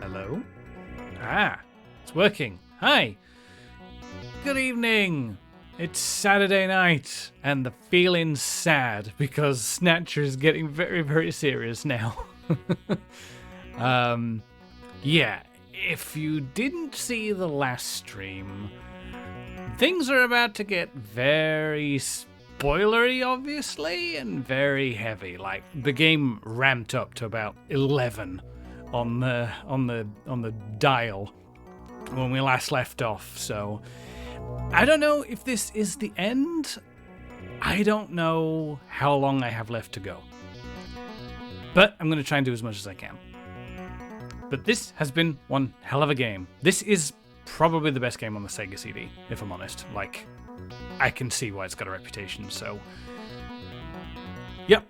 Hello? Ah, it's working. Hi. Good evening. It's Saturday night, and the feeling's sad because Snatcher is getting very, very serious now. Yeah, if you didn't see the last stream, things are about to get very spoilery, obviously, and very heavy. Like, the game ramped up to about 11 on the dial when we last left off, so I don't know if this is the end. I don't know how long I have left to go, but I'm going to try and do as much as I can. But this has been one hell of a game. This is probably the best game on the Sega CD, if I'm honest. Like, I can see why it's got a reputation, so yep,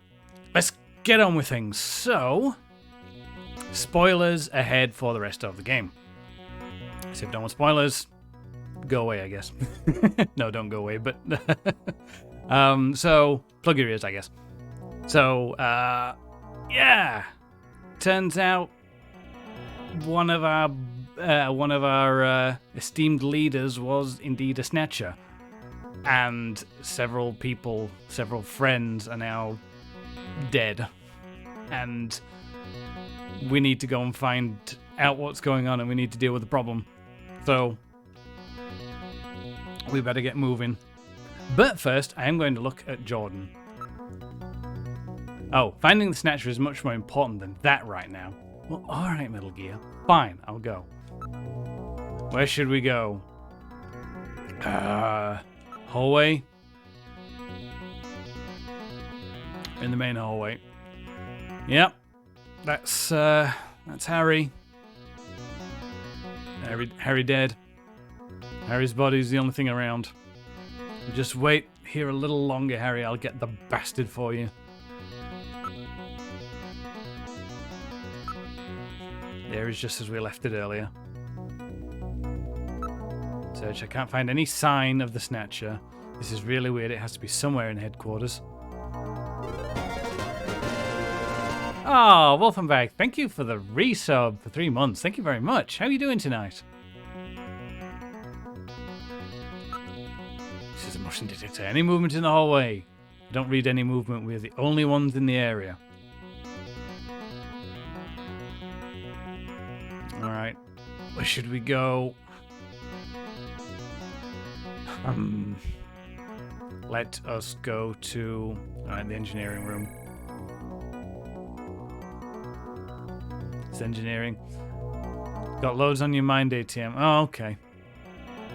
let's get on with things. So, spoilers ahead for the rest of the game. So if you don't want spoilers, go away, I guess. No, don't go away, but so plug your ears, I guess. So yeah, turns out one of our esteemed leaders was indeed a Snatcher, and several friends are now dead, and we need to go and find out what's going on, and we need to deal with the problem. So we better get moving. But first, I am going to look at Jordan. Oh, finding the Snatcher is much more important than that right now. Well, alright, Metal Gear. Fine, I'll go. Where should we go? Hallway? In the main hallway. Yep. That's Harry. Harry dead. Harry's body's the only thing around. Just wait here a little longer, Harry. I'll get the bastard for you. There is just as we left it earlier. Search. I can't find any sign of the Snatcher. This is really weird. It has to be somewhere in headquarters. Oh, Wolfenbach, thank you for the resub for 3 months. Thank you very much. How are you doing tonight? This is a Motion detector. Any movement in the hallway? Don't read any movement. We're the only ones in the area. Alright. Where should we go? Let us go to the engineering room. It's engineering. Got loads on your mind, ATM. Oh, okay.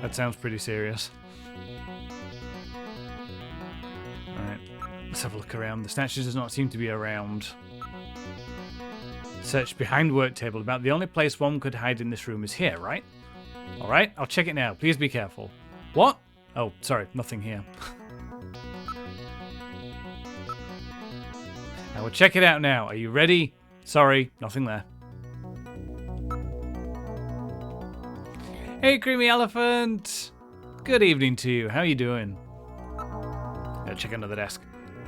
That sounds pretty serious. Alright. Let's have a look around. The Snatcher does not seem to be around. Search behind work table. About the only place one could hide in this room is here, right? Alright, I'll check it now. Please be careful. What? Oh, sorry. Nothing here. I will check it out now. Are you ready? Sorry, nothing there. Hey, Creamy Elephant! Good evening to you. How are you doing? Gotta check under the desk.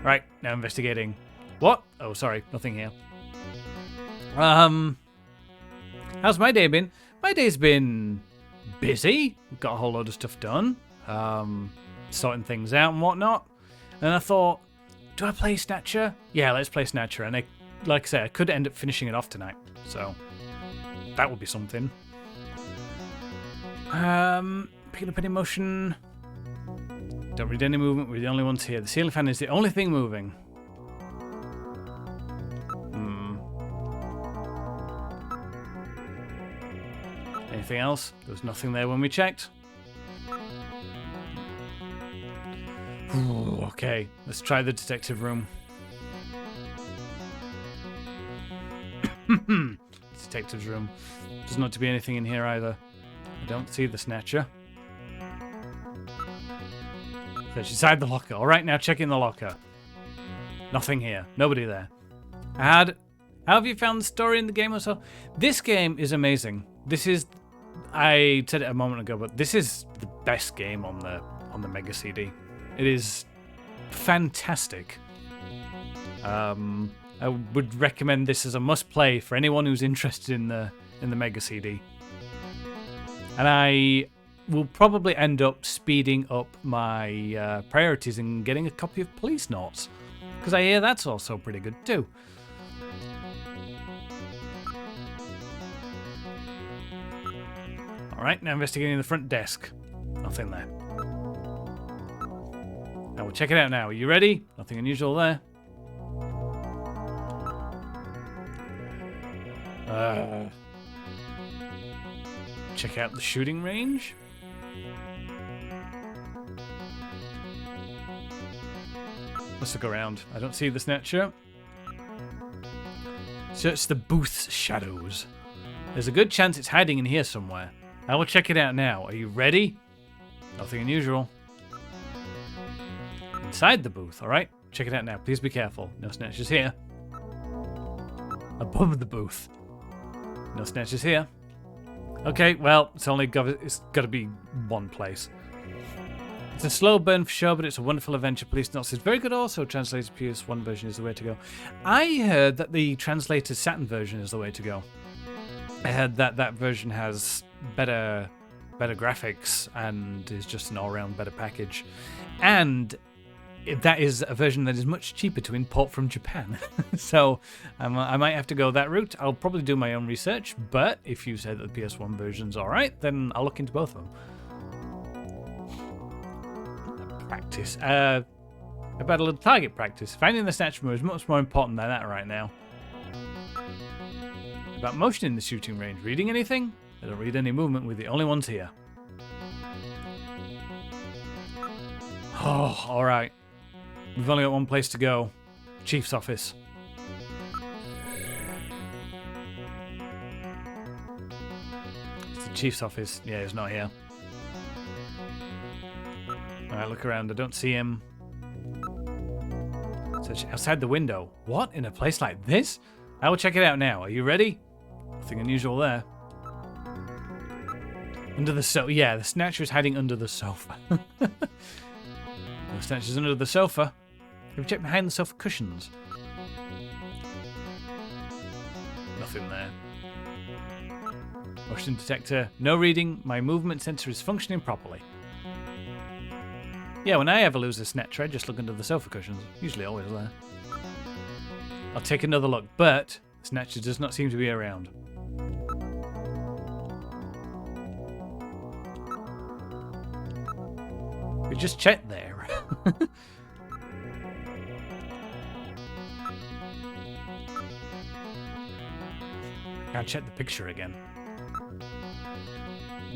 Right, now investigating. What? Oh, sorry, nothing here. How's my day been? My day's been busy. Got a whole load of stuff done. Sorting things out and whatnot. And I thought, do I play Snatcher? Yeah, let's play Snatcher. And like I said, I could end up finishing it off tonight. So, that would be something. Picking up any motion. Don't read any movement. We're the only ones here. The ceiling fan is the only thing moving. Anything else? There was nothing there when we checked. Ooh, okay, let's try the detective room. Detective's room. Does not to be anything in here either. I don't see the Snatcher. There's inside the locker. All right, now check in the locker. Nothing here. Nobody there. How have you found the story in the game or so? This game is amazing. This is, I said it a moment ago, but this is the best game on the Mega CD. It is fantastic. I would recommend this as a must-play for anyone who's interested in the Mega CD. And I will probably end up speeding up my priorities and getting a copy of Police Notes, because I hear that's also pretty good too. Alright, now investigating the front desk. Nothing there. Now we'll check it out now. Are you ready? Nothing unusual there. Check out the shooting range. Let's look around. I don't see the Snatcher. Search the booth's shadows. There's a good chance it's hiding in here somewhere. I will check it out now. Are you ready? Nothing unusual. Inside the booth, alright? Check it out now. Please be careful. No Snatchers here. Above the booth. No Snatchers here. Okay, well, it's got to be one place. It's a slow burn for sure, but it's a wonderful adventure. Police Notes is very good also. Translated PS1 version is the way to go. I heard that the translated Saturn version is the way to go. I heard that that version has better graphics and is just an all-round better package. And that is a version that is much cheaper to import from Japan. So I might have to go that route. I'll probably do my own research, but if you say that the PS1 version's alright, then I'll look into both of them. Practice. About a little target practice. Finding the Snatcher room is much more important than that right now. About motion in the shooting range. Reading anything? I don't read any movement. We're the only ones here. Oh, alright. We've only got one place to go. Chief's office. It's the Chief's office. Yeah, he's not here. Alright, look around. I don't see him. Search outside the window. What? In a place like this? I will check it out now. Are you ready? Nothing unusual there. Under the sofa. Yeah, the Snatcher is hiding under the sofa. The Snatcher's under the sofa. Have you checked behind the sofa cushions? Nothing there. Motion detector. No reading. My movement sensor is functioning properly. Yeah, when I ever lose a Snatcher, I just look under the sofa cushions. Usually always there. I'll take another look, but Snatcher does not seem to be around. We just checked there. Can't check the picture again.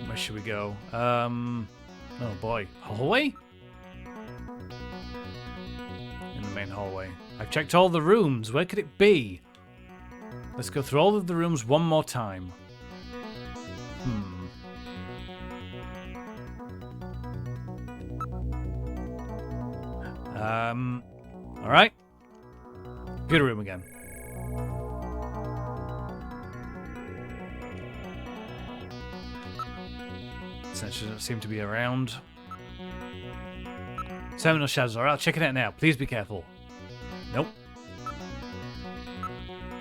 Where should we go? Oh boy. Hallway? In the main hallway. I've checked all the rooms. Where could it be? Let's go through all of the rooms one more time. Alright. Computer room again. Snatcher doesn't seem to be around. Seminal shadows. Alright, I'll check it out now. Please be careful. Nope.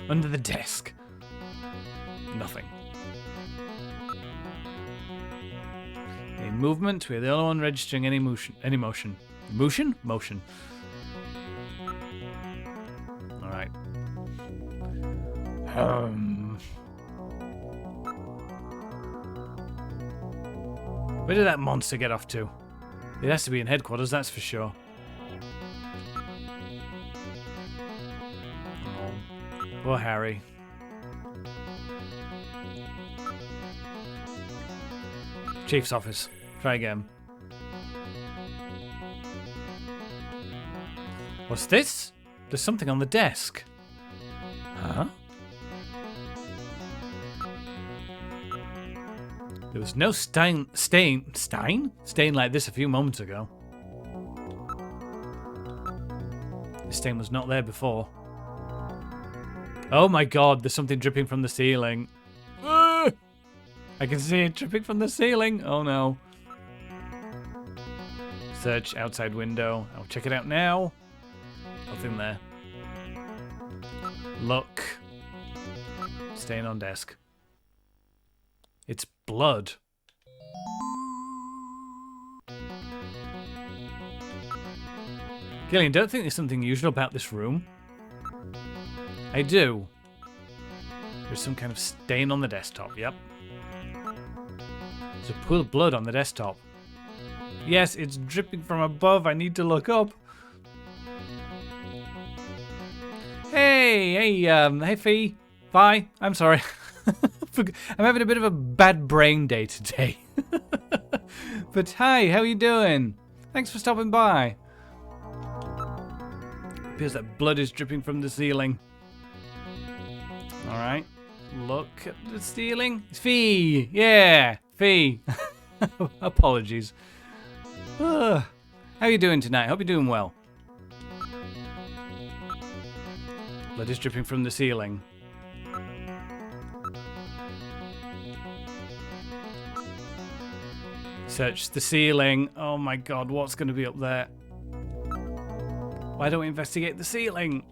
Under the desk. Nothing. Any movement? We're the only one registering any motion. Motion? Motion. Alright. Where did that monster get off to? It has to be in headquarters, that's for sure. Oh, poor Harry. Chief's office. Try again. What's this? There's something on the desk. Huh? There was no stain like this a few moments ago. The stain was not there before. Oh my god, there's something dripping from the ceiling. I can see it dripping from the ceiling. Oh no. Search outside window. I'll check it out now. Nothing there. Look. Stain on desk. It's blood. Gillian, don't think there's something unusual about this room? I do. There's some kind of stain on the desktop, yep. There's a pool of blood on the desktop. Yes, it's dripping from above. I need to look up. Hey, Fee. Bye. I'm sorry. I'm having a bit of a bad brain day today. But hi, how are you doing? Thanks for stopping by. Appears that blood is dripping from the ceiling. Alright. Look at the ceiling. It's Fee! Yeah! Fee! Apologies. How are you doing tonight? Hope you're doing well. Blood is dripping from the ceiling. Search the ceiling. Oh my god, what's going to be up there? Why don't we investigate the ceiling?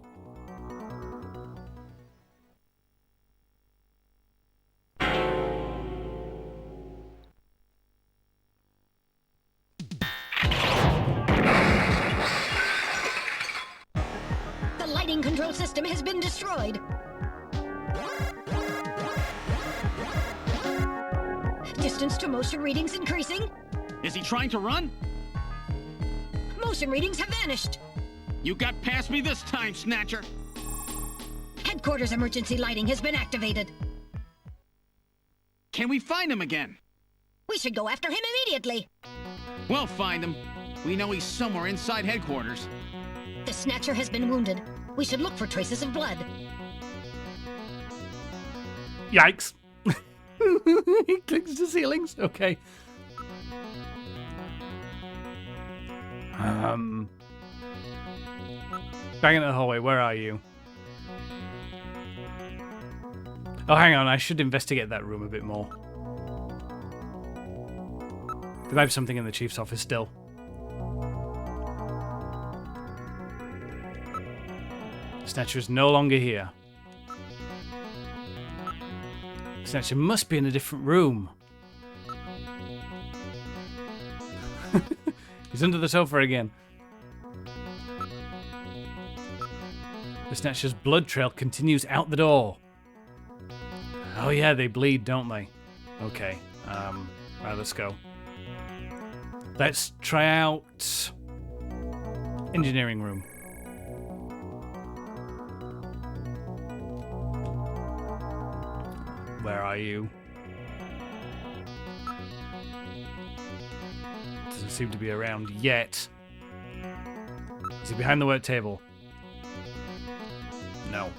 The lighting control system has been destroyed. Distance to motion readings increasing. Is he trying to run? Motion readings have vanished. You got past me this time, Snatcher. Headquarters emergency lighting has been activated. Can we find him again? We should go after him immediately. We'll find him. We know he's somewhere inside headquarters. The Snatcher has been wounded. We should look for traces of blood. Yikes. He clicks to ceilings. Okay. Back in the hallway. Where are you? Oh, hang on. I should investigate that room a bit more. There might be something in the chief's office still. Snatcher is no longer here. Snatcher must be in a different room. He's under the sofa again. The Snatcher's blood trail continues out the door. Oh yeah, they bleed, don't they? Okay. Right, let's go. Let's try out engineering room. Where are you? Doesn't seem to be around yet. Is he behind the work table? No.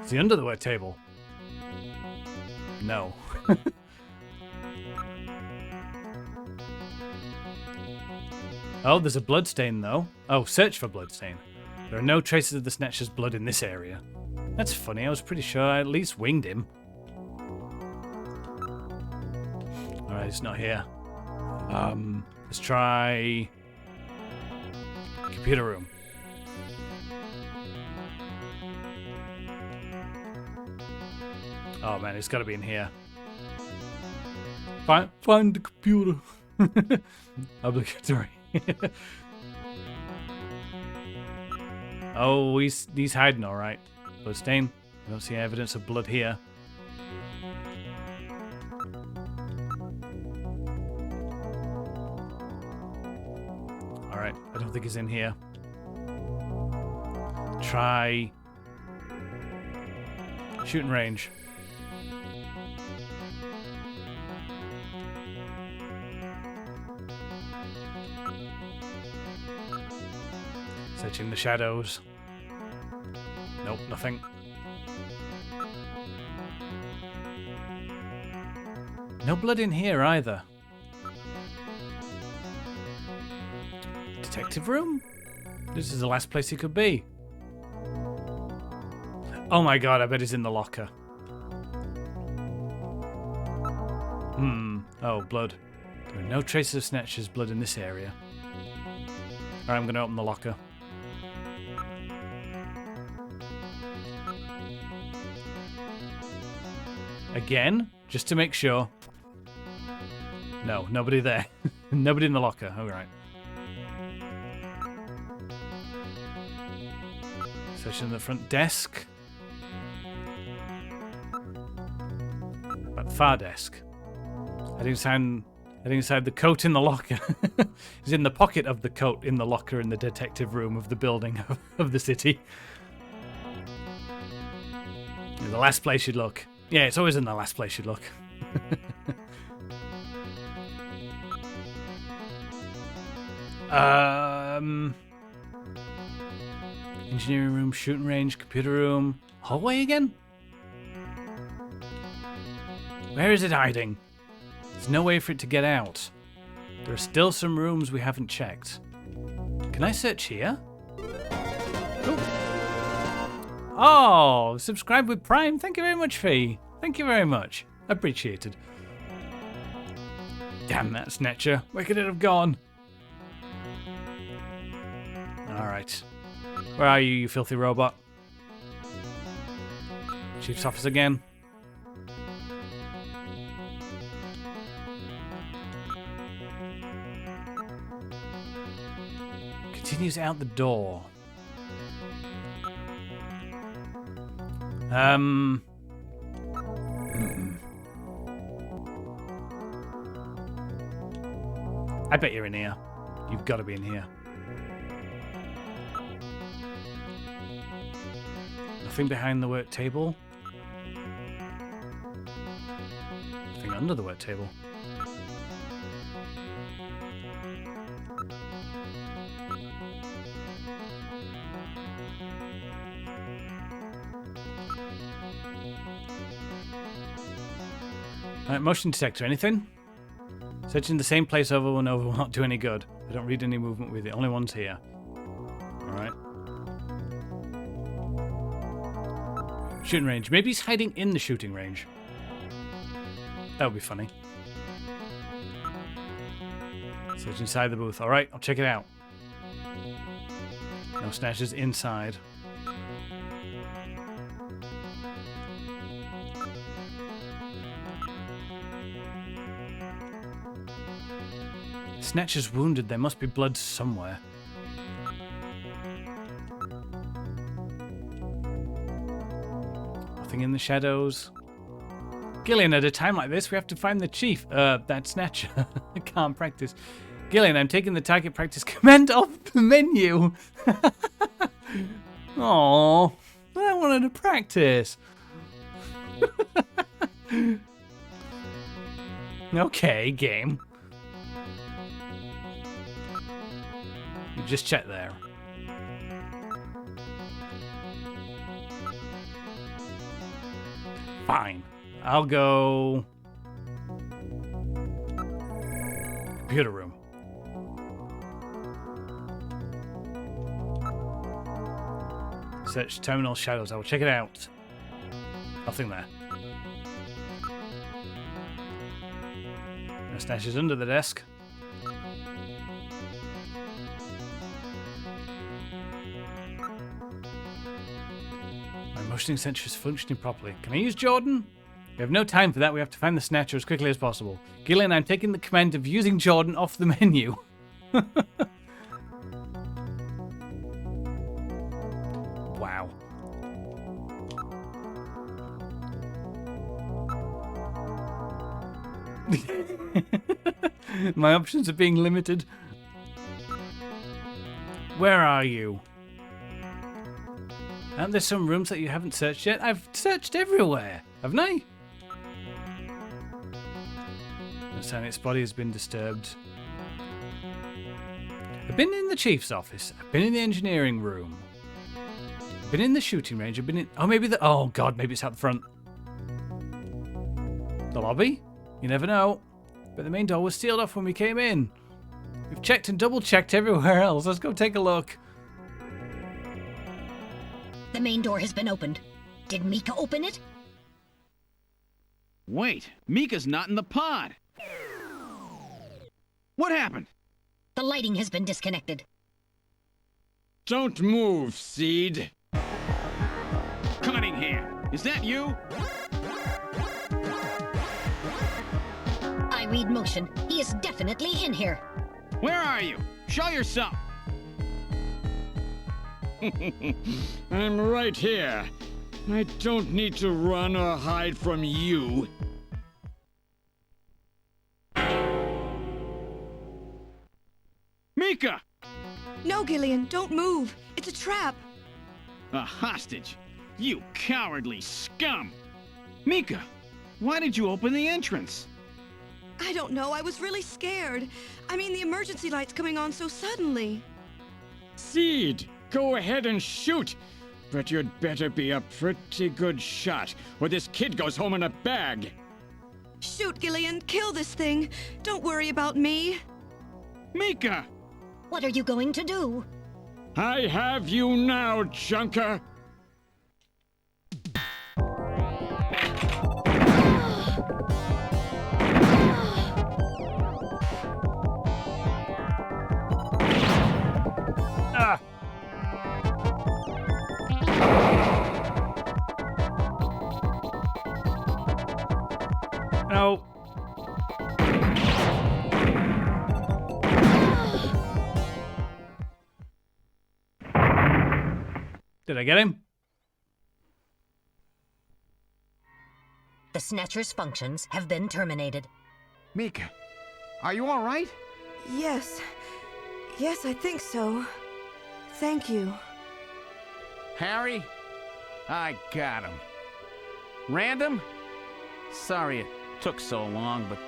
Is he under the work table? No. Oh, there's a bloodstain though. Oh, search for bloodstain. There are no traces of the Snatcher's blood in this area. That's funny, I was pretty sure I at least winged him. Alright, it's not here. Let's try computer room. Oh man, it's gotta be in here. Find the computer. Obligatory. Oh, he's hiding alright. Bloodstain. I don't see evidence of blood here. Alright, I don't think he's in here. Try shooting range. Searching the shadows. Nope, nothing. No blood in here either. Detective room? This is the last place he could be. Oh my god, I bet he's in the locker. Oh, blood. There are no traces of Snatcher's blood in this area. Alright, I'm gonna open the locker. Again, just to make sure. No, nobody there. Nobody in the locker. All right. Searching the front desk. At the far desk. Hiding inside the coat in the locker. He's in the pocket of the coat in the locker in the detective room of the building of the city. The last place you'd look. Yeah, it's always in the last place you look. Engineering room, shooting range, computer room. Hallway again? Where is it hiding? There's no way for it to get out. There are still some rooms we haven't checked. Can I search here? Ooh. Oh, subscribe with Prime. Thank you very much, Fee. Thank you very much. Appreciated. Damn that Snatcher. Where could it have gone? Alright. Where are you, you filthy robot? Chief's office again. Continues out the door. I bet you're in here. You've got to be in here. Nothing behind the work table. Nothing under the work table. Alright, motion detector, anything? Searching the same place over and over will not do any good. I don't read any movement with it. Only one's here. Alright. Shooting range. Maybe he's hiding in the shooting range. That would be funny. Search inside the booth. Alright, I'll check it out. No Snatchers inside. Snatcher's wounded. There must be blood somewhere. Nothing in the shadows. Gillian, at a time like this, we have to find the chief. That Snatcher. I can't practice. Gillian, I'm taking the target practice command off the menu. Oh, I wanted to practice. Okay, game. You just check there. Fine. I'll go... computer room. Search terminal shadows. I will check it out. Nothing there. No Snatcher's under the desk. My motioning sensor is functioning properly. Can I use Jordan? We have no time for that. We have to find the Snatcher as quickly as possible. Gillian, I'm taking the command of using Jordan off the menu. Wow. My options are being limited. Where are you? Aren't there some rooms that you haven't searched yet? I've searched everywhere, haven't I? Its body has been disturbed. I've been in the chief's office. I've been in the engineering room. I've been in the shooting range. I've been in... oh, maybe the... oh, God, maybe it's out the front. The lobby? You never know. But the main door was sealed off when we came in. We've checked and double-checked everywhere else. Let's go take a look. The main door has been opened. Did Mika open it? Wait, Mika's not in the pod. What happened? The lighting has been disconnected. Don't move, Seed. Cutting here. Is that you? I read motion. He is definitely in here. Where are you? Show yourself. I'm right here. I don't need to run or hide from you. Mika! No, Gillian, don't move. It's a trap. A hostage? You cowardly scum! Mika, why did you open the entrance? I don't know. I was really scared. I mean, the emergency light's coming on so suddenly. Seed, go ahead and shoot. But you'd better be a pretty good shot, or this kid goes home in a bag. Shoot, Gillian. Kill this thing. Don't worry about me. Mika! What are you going to do? I have you now, Junker. Ah! No. Did I get him? The Snatcher's functions have been terminated. Mika, are you all right? Yes. Yes, I think so. Thank you. Harry? I got him. Random? Sorry it took so long, but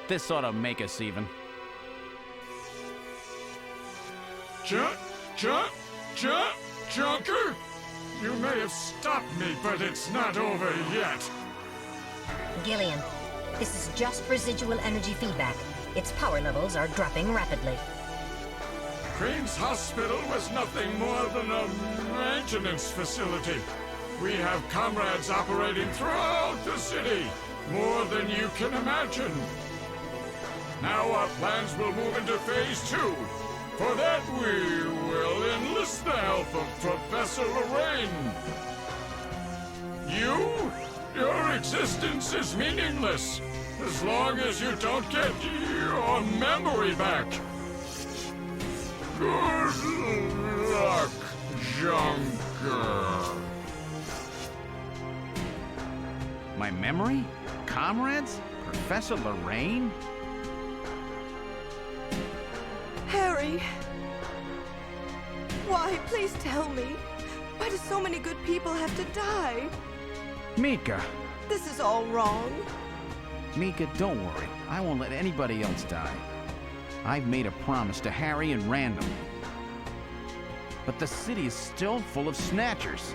this ought to make us even. Junker? You may have stopped me, but it's not over yet. Gillian, this is just residual energy feedback. Its power levels are dropping rapidly. Crane's hospital was nothing more than a maintenance facility. We have comrades operating throughout the city, more than you can imagine. Now our plans will move into Phase 2. For that, we will enlist the help of Professor Lorraine. You Your existence is meaningless as long as you don't get your memory back. Good luck, Junker. My memory? Comrades? Professor Lorraine? Harry. Why? Please tell me. Why do so many good people have to die? Mika. This is all wrong. Mika, don't worry. I won't let anybody else die. I've made a promise to Harry and Random. But the city is still full of Snatchers.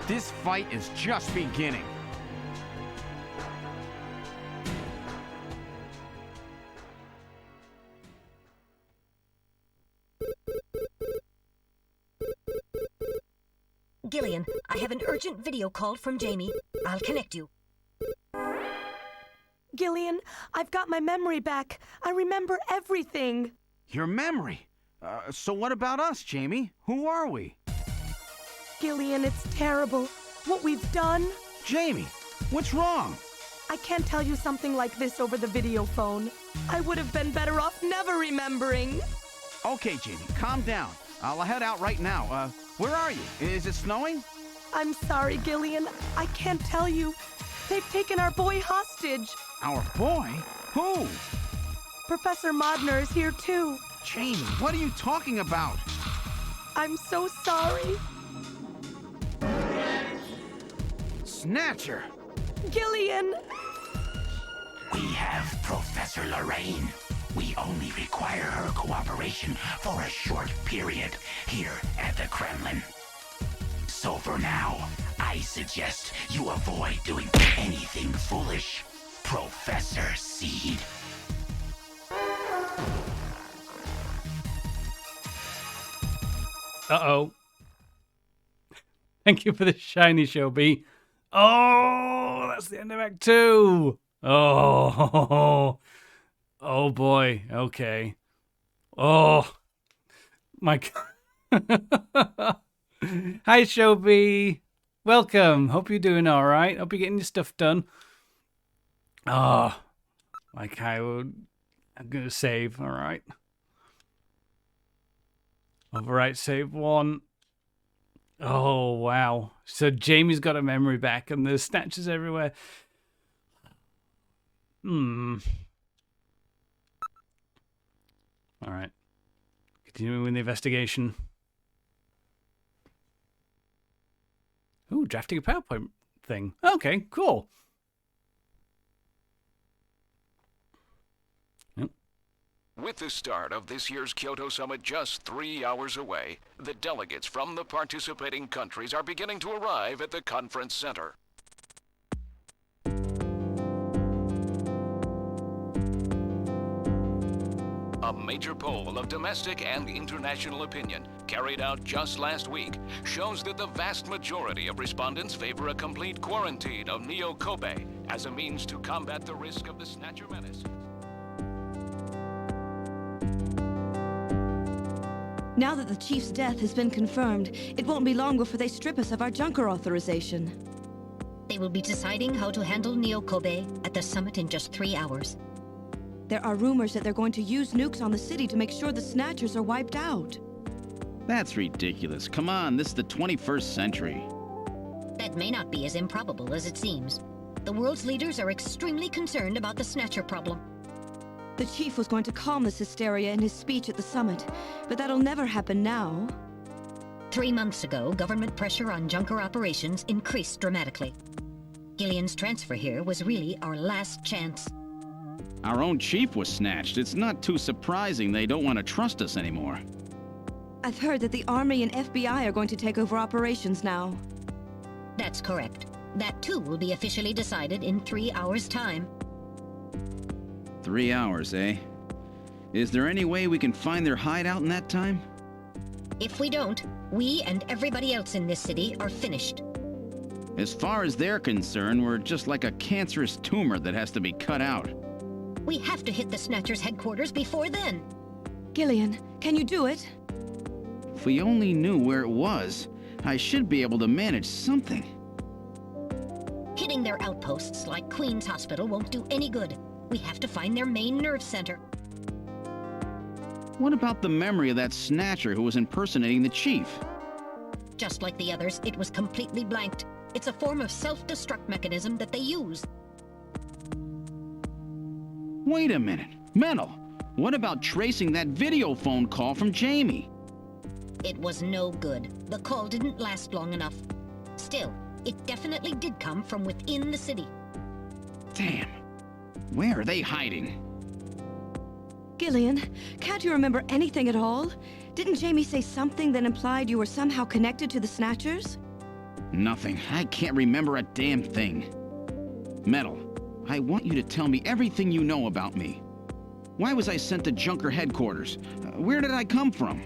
This fight is just beginning. Gillian, I have an urgent video call from Jamie. I'll connect you. Gillian, I've got my memory back. I remember everything. Your memory? So what about us, Jamie? Who are we? Gillian, it's terrible. What we've done. Jamie, what's wrong? I can't tell you something like this over the video phone. I would have been better off never remembering. Okay, Jamie, calm down. I'll head out right now. Where are you? Is it snowing? I'm sorry, Gillian. I can't tell you. They've taken our boy hostage. Our boy? Who? Professor Modner is here too. Jamie, what are you talking about? I'm so sorry. Snatcher! Gillian! We have Professor Lorraine. We only require her cooperation for a short period here at the Kremlin. So for now, I suggest you avoid doing anything foolish, Professor Seed. Uh-oh. Thank you for the shiny, Shelby. Oh, that's the end of Act 2. Oh, oh boy. Okay. Oh, my God. Hi, Shelby. Welcome. Hope you're doing all right. Hope you're getting your stuff done. Oh, like I'm going to save. All right. Overwrite save 1. Oh, wow. So Jamie's got a memory back and there's snatches everywhere. All right. Continuing with the investigation. Ooh, drafting a PowerPoint thing. Okay, cool. Yep. With the start of this year's Kyoto Summit just 3 hours away, the delegates from the participating countries are beginning to arrive at the conference center. A major poll of domestic and international opinion, carried out just last week, shows that the vast majority of respondents favor a complete quarantine of Neo Kobe as a means to combat the risk of the Snatcher menace. Now that the Chief's death has been confirmed, it won't be long before they strip us of our Junker authorization. They will be deciding how to handle Neo Kobe at the summit in just 3 hours. There are rumors that they're going to use nukes on the city to make sure the Snatchers are wiped out. That's ridiculous. Come on, this is the 21st century. That may not be as improbable as it seems. The world's leaders are extremely concerned about the Snatcher problem. The Chief was going to calm this hysteria in his speech at the summit, but that'll never happen now. 3 months ago, government pressure on Junker operations increased dramatically. Gillian's transfer here was really our last chance. Our own chief was snatched. It's not too surprising they don't want to trust us anymore. I've heard that the Army and FBI are going to take over operations now. That's correct. That too will be officially decided in 3 hours' time. 3 hours, eh? Is there any way we can find their hideout in that time? If we don't, we and everybody else in this city are finished. As far as they're concerned, we're just like a cancerous tumor that has to be cut out. We have to hit the Snatchers' headquarters before then. Gillian, can you do it? If we only knew where it was, I should be able to manage something. Bombing their outposts like Queen's Hospital won't do any good. We have to find their main nerve center. What about the memory of that Snatcher who was impersonating the chief? Just like the others, it was completely blanked. It's a form of self-destruct mechanism that they use. Wait a minute. Metal, what about tracing that video phone call from Jamie? It was no good. The call didn't last long enough. Still, it definitely did come from within the city. Damn. Where are they hiding? Gillian, can't you remember anything at all? Didn't Jamie say something that implied you were somehow connected to the Snatchers? Nothing. I can't remember a damn thing. Metal, I want you to tell me everything you know about me. Why was I sent to Junker headquarters? Where did I come from?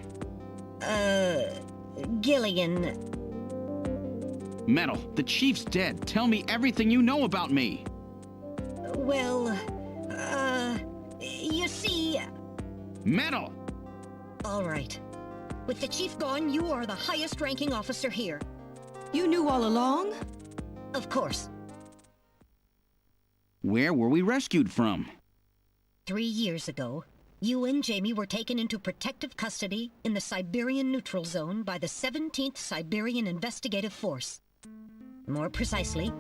Gillian. Metal, the chief's dead. Tell me everything you know about me. Well, you see... Metal! All right. With the chief gone, you are the highest-ranking officer here. You knew all along? Of course. Where were we rescued from? 3 years ago, you and Jamie were taken into protective custody in the Siberian Neutral Zone by the 17th Siberian Investigative Force. More precisely,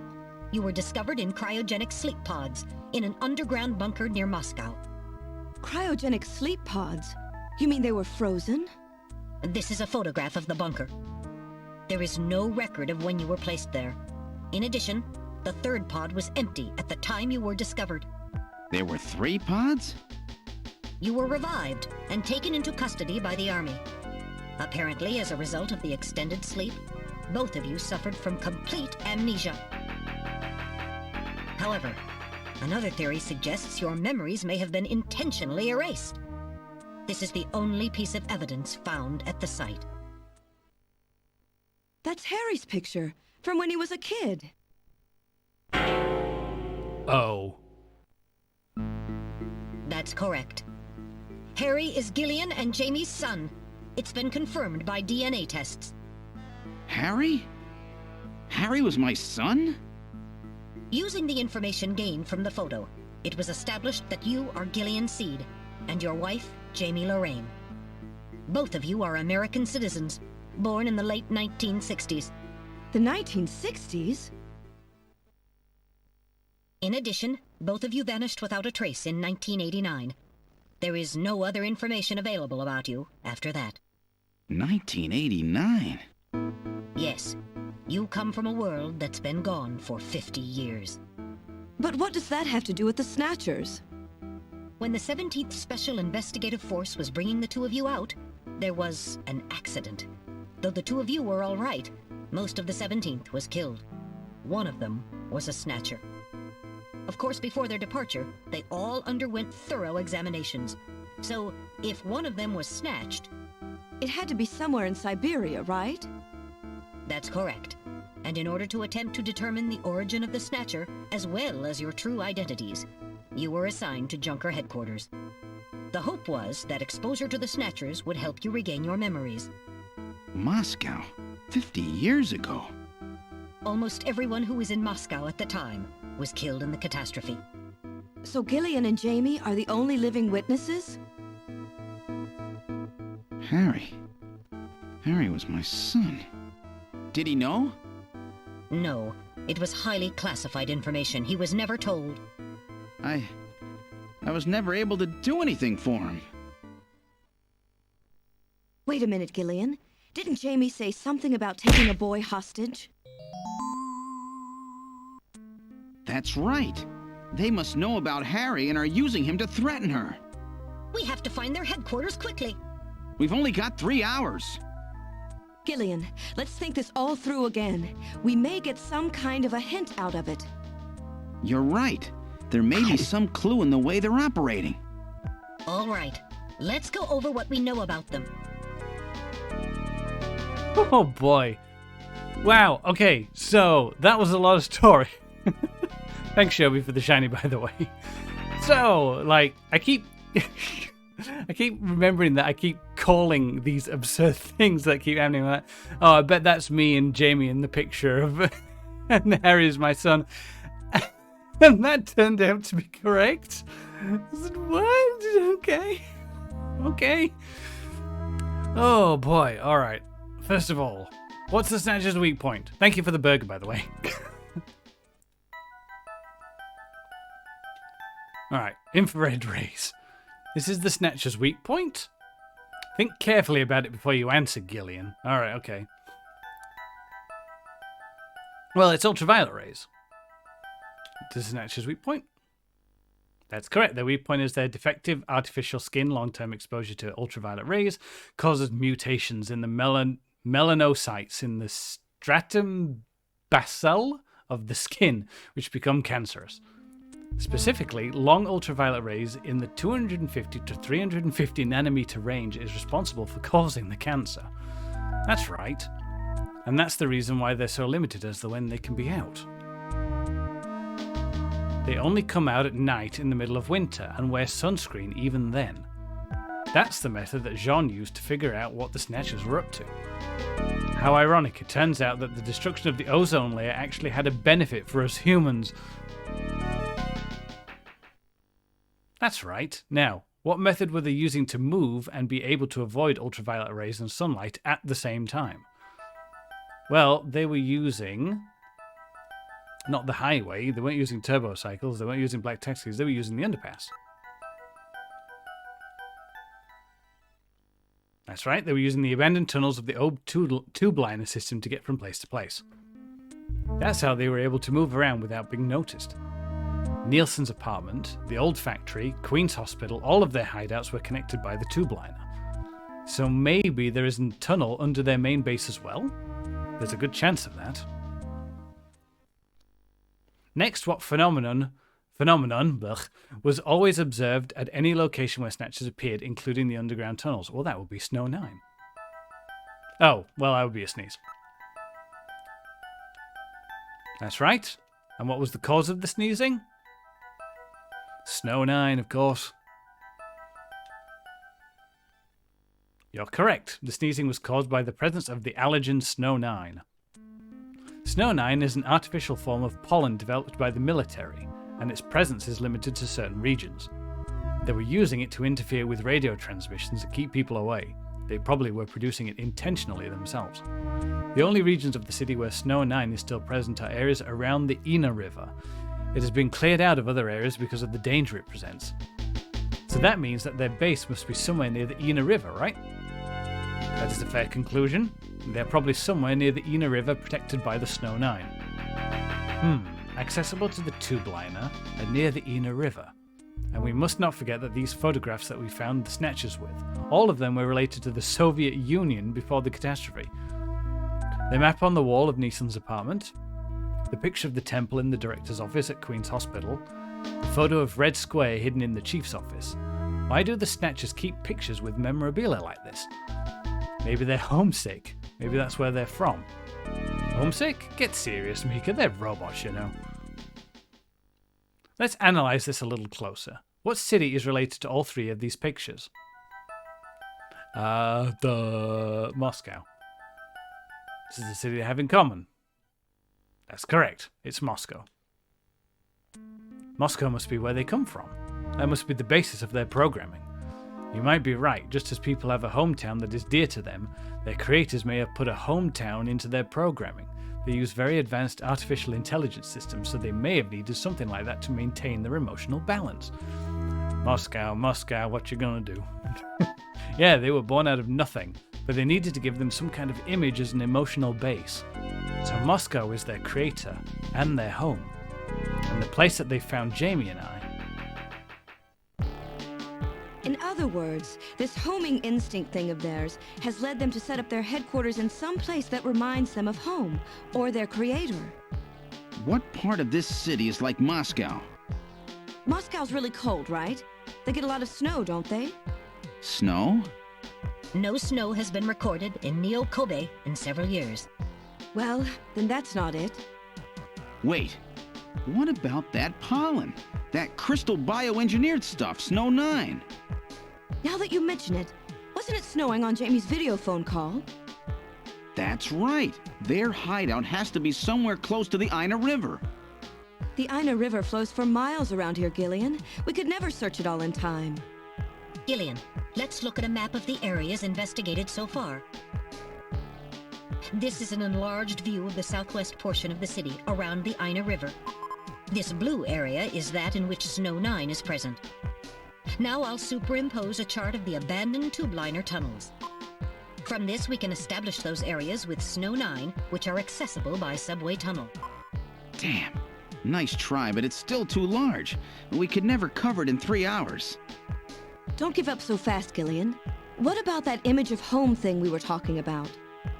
you were discovered in cryogenic sleep pods in an underground bunker near Moscow. Cryogenic sleep pods? You mean they were frozen? This is a photograph of the bunker. There is no record of when you were placed there. In addition, the third pod was empty at the time you were discovered. There were 3 pods? You were revived and taken into custody by the army. Apparently, as a result of the extended sleep, both of you suffered from complete amnesia. However, another theory suggests your memories may have been intentionally erased. This is the only piece of evidence found at the site. That's Harry's picture, from when he was a kid. Oh. That's correct. Harry is Gillian and Jamie's son. It's been confirmed by DNA tests. Harry? Harry was my son? Using the information gained from the photo, it was established that you are Gillian Seed and your wife, Jamie Lorraine. Both of you are American citizens, born in the late 1960s. The 1960s? In addition, both of you vanished without a trace in 1989. There is no other information available about you after that. 1989? Yes, you come from a world that's been gone for 50 years. But what does that have to do with the Snatchers? When the 17th Special Investigative Force was bringing the two of you out, there was an accident. Though the two of you were all right, most of the 17th was killed. One of them was a Snatcher. Of course, before their departure, they all underwent thorough examinations. So, if one of them was snatched... It had to be somewhere in Siberia, right? That's correct. And in order to attempt to determine the origin of the Snatcher, as well as your true identities, you were assigned to Junker headquarters. The hope was that exposure to the Snatchers would help you regain your memories. Moscow? 50 years ago? Almost everyone who was in Moscow at the time was killed in the catastrophe. So Gillian and Jamie are the only living witnesses? Harry. Harry was my son. Did he know? No, it was highly classified information. He was never told. I was never able to do anything for him. Wait a minute, Gillian. Didn't Jamie say something about taking a boy hostage? That's right. They must know about Harry and are using him to threaten her. We have to find their headquarters quickly. We've only got 3 hours. Gillian, let's think this all through again. We may get some kind of a hint out of it. You're right. There may be some clue in the way they're operating. All right, let's go over what we know about them. Oh boy. Wow, okay, so that was a lot of story. Thanks, Shelby, for the shiny, by the way. So, like, I keep remembering that I keep calling these absurd things that keep happening. Like, oh, I bet that's me and Jamie in the picture of and Harry is my son. And that turned out to be correct. I said, what? Okay. Okay. Oh boy, alright. First of all, what's the Snatcher's weak point? Thank you for the burger, by the way. Alright, infrared rays. This is the Snatcher's weak point? Think carefully about it before you answer, Gillian. Alright, okay. Well, it's ultraviolet rays. This is Snatcher's weak point. That's correct. Their weak point is their defective artificial skin. Long-term exposure to ultraviolet rays causes mutations in the melanocytes in the stratum basal of the skin, which become cancerous. Specifically, long ultraviolet rays in the 250 to 350 nanometer range is responsible for causing the cancer. That's right. And that's the reason why they're so limited as to when they can be out. They only come out at night in the middle of winter and wear sunscreen even then. That's the method that Jean used to figure out what the Snatchers were up to. How ironic, it turns out that the destruction of the ozone layer actually had a benefit for us humans. That's right. Now, what method were they using to move and be able to avoid ultraviolet rays and sunlight at the same time? Well, they were using... not the highway, they weren't using turbo cycles, they weren't using black taxis, they were using the underpass. That's right, they were using the abandoned tunnels of the old tube liner system to get from place to place. That's how they were able to move around without being noticed. Nielsen's apartment, the old factory, Queen's Hospital, all of their hideouts were connected by the tube liner. So maybe there is a tunnel under their main base as well? There's a good chance of that. Next, what phenomenon was always observed at any location where Snatchers appeared, including the underground tunnels? Well, that would be Snow 9. Oh, well, that would be a sneeze. That's right. And what was the cause of the sneezing? Snow 9, of course. You're correct. The sneezing was caused by the presence of the allergen Snow 9. Snow 9 is an artificial form of pollen developed by the military, and its presence is limited to certain regions. They were using it to interfere with radio transmissions and keep people away. They probably were producing it intentionally themselves. The only regions of the city where Snow 9 is still present are areas around the Ina River. It has been cleared out of other areas because of the danger it presents. So that means that their base must be somewhere near the Ina River, right? That is a fair conclusion. They're probably somewhere near the Ina River protected by the Snow 9. Accessible to the tube liner and near the Ina River. And we must not forget that these photographs that we found the Snatchers with, all of them were related to the Soviet Union before the catastrophe. The map on the wall of Neeson's apartment, the picture of the temple in the director's office at Queen's Hospital, the photo of Red Square hidden in the chief's office. Why do the Snatchers keep pictures with memorabilia like this? Maybe they're homesick. Maybe that's where they're from. Homesick? Get serious, Mika. They're robots, you know. Let's analyze this a little closer. What city is related to all three of these pictures? The Moscow. This is the city they have in common. That's correct. It's Moscow. Moscow must be where they come from. That must be the basis of their programming. You might be right. Just as people have a hometown that is dear to them, their creators may have put a hometown into their programming. They use very advanced artificial intelligence systems, so they may have needed something like that to maintain their emotional balance. Moscow, Moscow, what you gonna do? Yeah, they were born out of nothing, but they needed to give them some kind of image as an emotional base. So Moscow is their creator and their home, and the place that they found Jamie and I. In other words, this homing instinct thing of theirs has led them to set up their headquarters in some place that reminds them of home, or their creator. What part of this city is like Moscow? Moscow's really cold, right? They get a lot of snow, don't they? Snow? No snow has been recorded in Neo-Kobe in several years. Well, then that's not it. Wait, what about that pollen? That crystal bioengineered stuff, Snow 9? Now that you mention it, wasn't it snowing on Jamie's video phone call? That's right. Their hideout has to be somewhere close to the Ina River. The Ina River flows for miles around here, Gillian. We could never search it all in time. Gillian, let's look at a map of the areas investigated so far. This is an enlarged view of the southwest portion of the city around the Ina River. This blue area is that in which Snow 9 is present. Now I'll superimpose a chart of the abandoned tube liner tunnels. From this, we can establish those areas with Snow 9, which are accessible by subway tunnel. Damn. Nice try, but it's still too large. We could never cover it in 3 hours. Don't give up so fast, Gillian. What about that image of home thing we were talking about?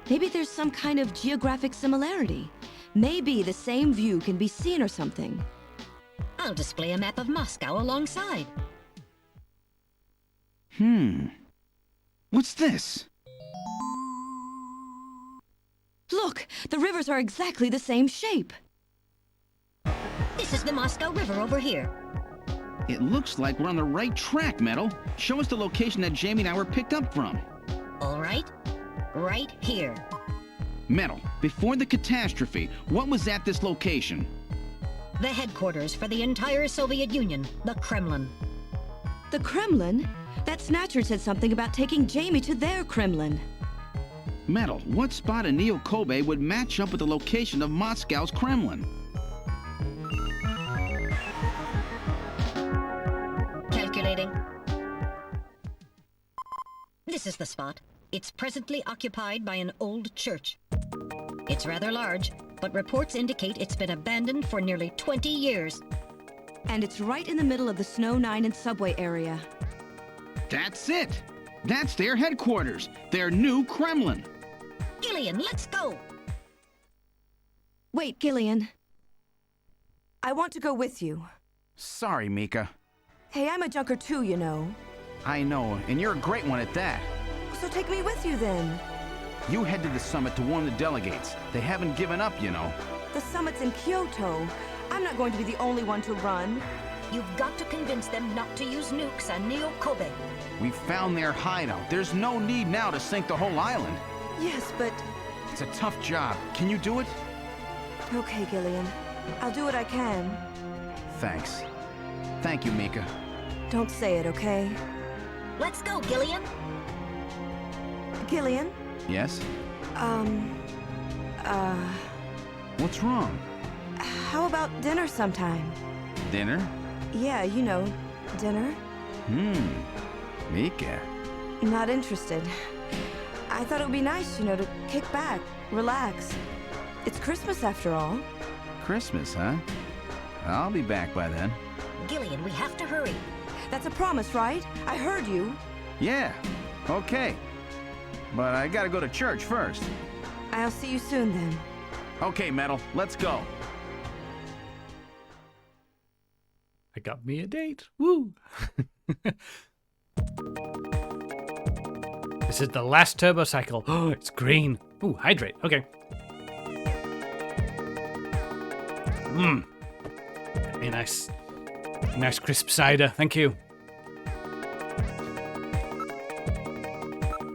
Maybe there's some kind of geographic similarity. Maybe the same view can be seen or something. I'll display a map of Moscow alongside. What's this? Look, the rivers are exactly the same shape. This is the Moscow River over here. It looks like we're on the right track, Metal. Show us the location that Jamie and I were picked up from. All right. Right here. Metal, before the catastrophe, what was at this location? The headquarters for the entire Soviet Union, the Kremlin. The Kremlin? That Snatcher said something about taking Jamie to their Kremlin. Metal, what spot in Neo Kobe would match up with the location of Moscow's Kremlin? Calculating. This is the spot. It's presently occupied by an old church. It's rather large, but reports indicate it's been abandoned for nearly 20 years. And it's right in the middle of the Snow 9 and subway area. That's it! That's their headquarters, their new Kremlin. Gillian, let's go! Wait, Gillian. I want to go with you. Sorry, Mika. Hey, I'm a junker too, you know. I know, and you're a great one at that. So take me with you then. You head to the summit to warn the delegates. They haven't given up, you know. The summit's in Kyoto. I'm not going to be the only one to run. You've got to convince them not to use nukes on Neo Kobe. We found their hideout. There's no need now to sink the whole island. Yes, but... It's a tough job. Can you do it? Okay, Gillian. I'll do what I can. Thanks. Thank you, Mika. Don't say it, okay? Let's go, Gillian! Gillian? Yes? What's wrong? How about dinner sometime? Dinner? Yeah, you know, dinner. Mika. Not interested. I thought it would be nice, you know, to kick back, relax. It's Christmas after all. Christmas, huh? I'll be back by then. Gillian, we have to hurry. That's a promise, right? I heard you. Yeah, okay. But I gotta go to church first. I'll see you soon then. Okay, Metal, let's go. I got me a date. Woo! This is the last turbo cycle. Oh, it's green. Ooh, hydrate. Okay. A nice crisp cider. Thank you.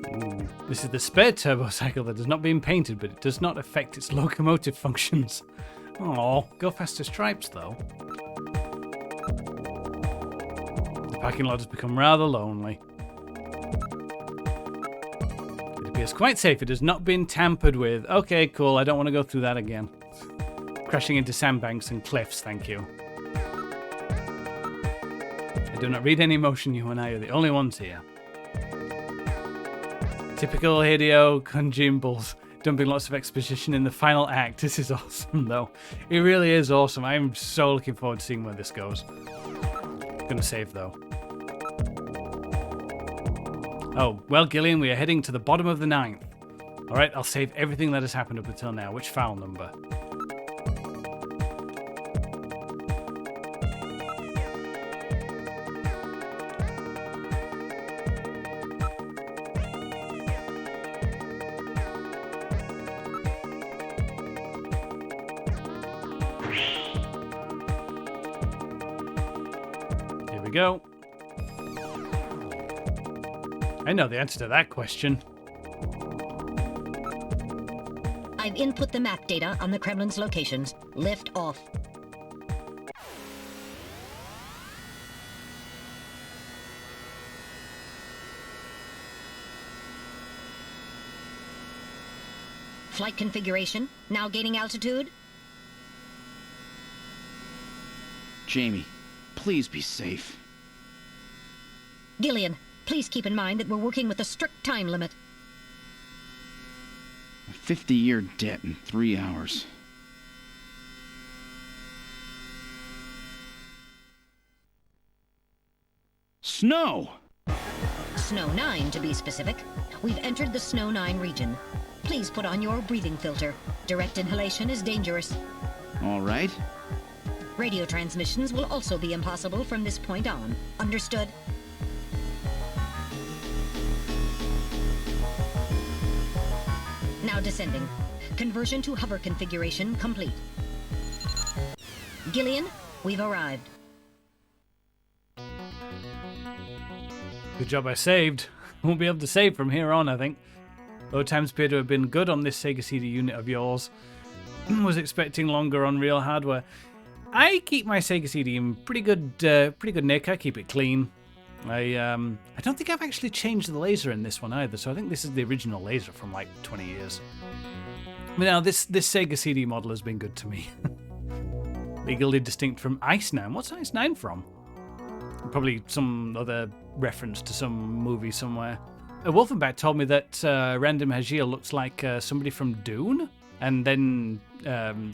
Ooh, this is the spare turbo cycle that has not been painted, but it does not affect its locomotive functions. Oh, go faster stripes though. The parking lot has become rather lonely. It appears quite safe. It has not been tampered with. Okay, cool. I don't want to go through that again. Crashing into sandbanks and cliffs, thank you. I do not read any emotion, you and I are the only ones here. Typical Hideo Kojimbles, dumping lots of exposition in the final act. This is awesome, though. It really is awesome. I'm so looking forward to seeing where this goes. Gonna save, though. Oh, well, Gillian, we are heading to the bottom of the 9th. Alright, I'll save everything that has happened up until now. Which file number? Here we go. I know the answer to that question. I've input the map data on the Kremlin's locations. Lift off. Flight configuration, now gaining altitude. Jamie, please be safe. Gillian, please keep in mind that we're working with a strict time limit. A 50-year debt in 3 hours. Snow! Snow 9, to be specific. We've entered the Snow 9 region. Please put on your breathing filter. Direct inhalation is dangerous. All right. Radio transmissions will also be impossible from this point on. Understood? Now descending. Conversion to hover configuration complete. Gillian, we've arrived. Good job I saved. Won't be able to save from here on, I think. Load times appear to have been good on this Sega CD unit of yours. Was expecting longer on real hardware. I keep my Sega CD in pretty good nick. I keep it clean. I don't think I've actually changed the laser in this one either, so I think this is the original laser from like 20 years. But now this Sega CD model has been good to me. Legally distinct from Ice 9. What's Ice 9 from? Probably some other reference to some movie somewhere. Wolfenbach told me that Random Hajir looks like somebody from Dune, and then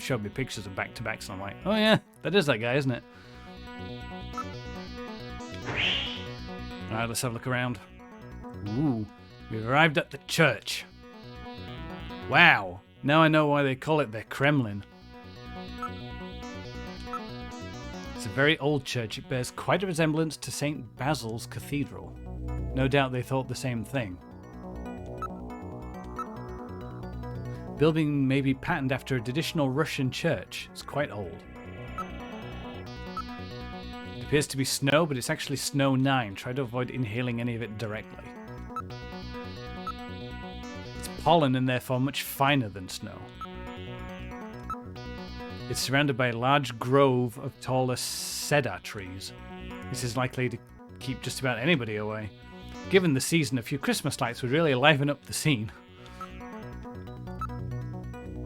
showed me pictures of back-to-backs, and I'm like, oh yeah, that is that guy, isn't it? Alright, let's have a look around. Ooh, we've arrived at the church. Wow, now I know why they call it their Kremlin. It's a very old church. It bears quite a resemblance to St. Basil's Cathedral. No doubt they thought the same thing. Building may be patterned after a traditional Russian church. It's quite old. It appears to be snow, but it's actually Snow 9. Try to avoid inhaling any of it directly. It's pollen and therefore much finer than snow. It's surrounded by a large grove of taller cedar trees. This is likely to keep just about anybody away. Given the season, a few Christmas lights would really liven up the scene.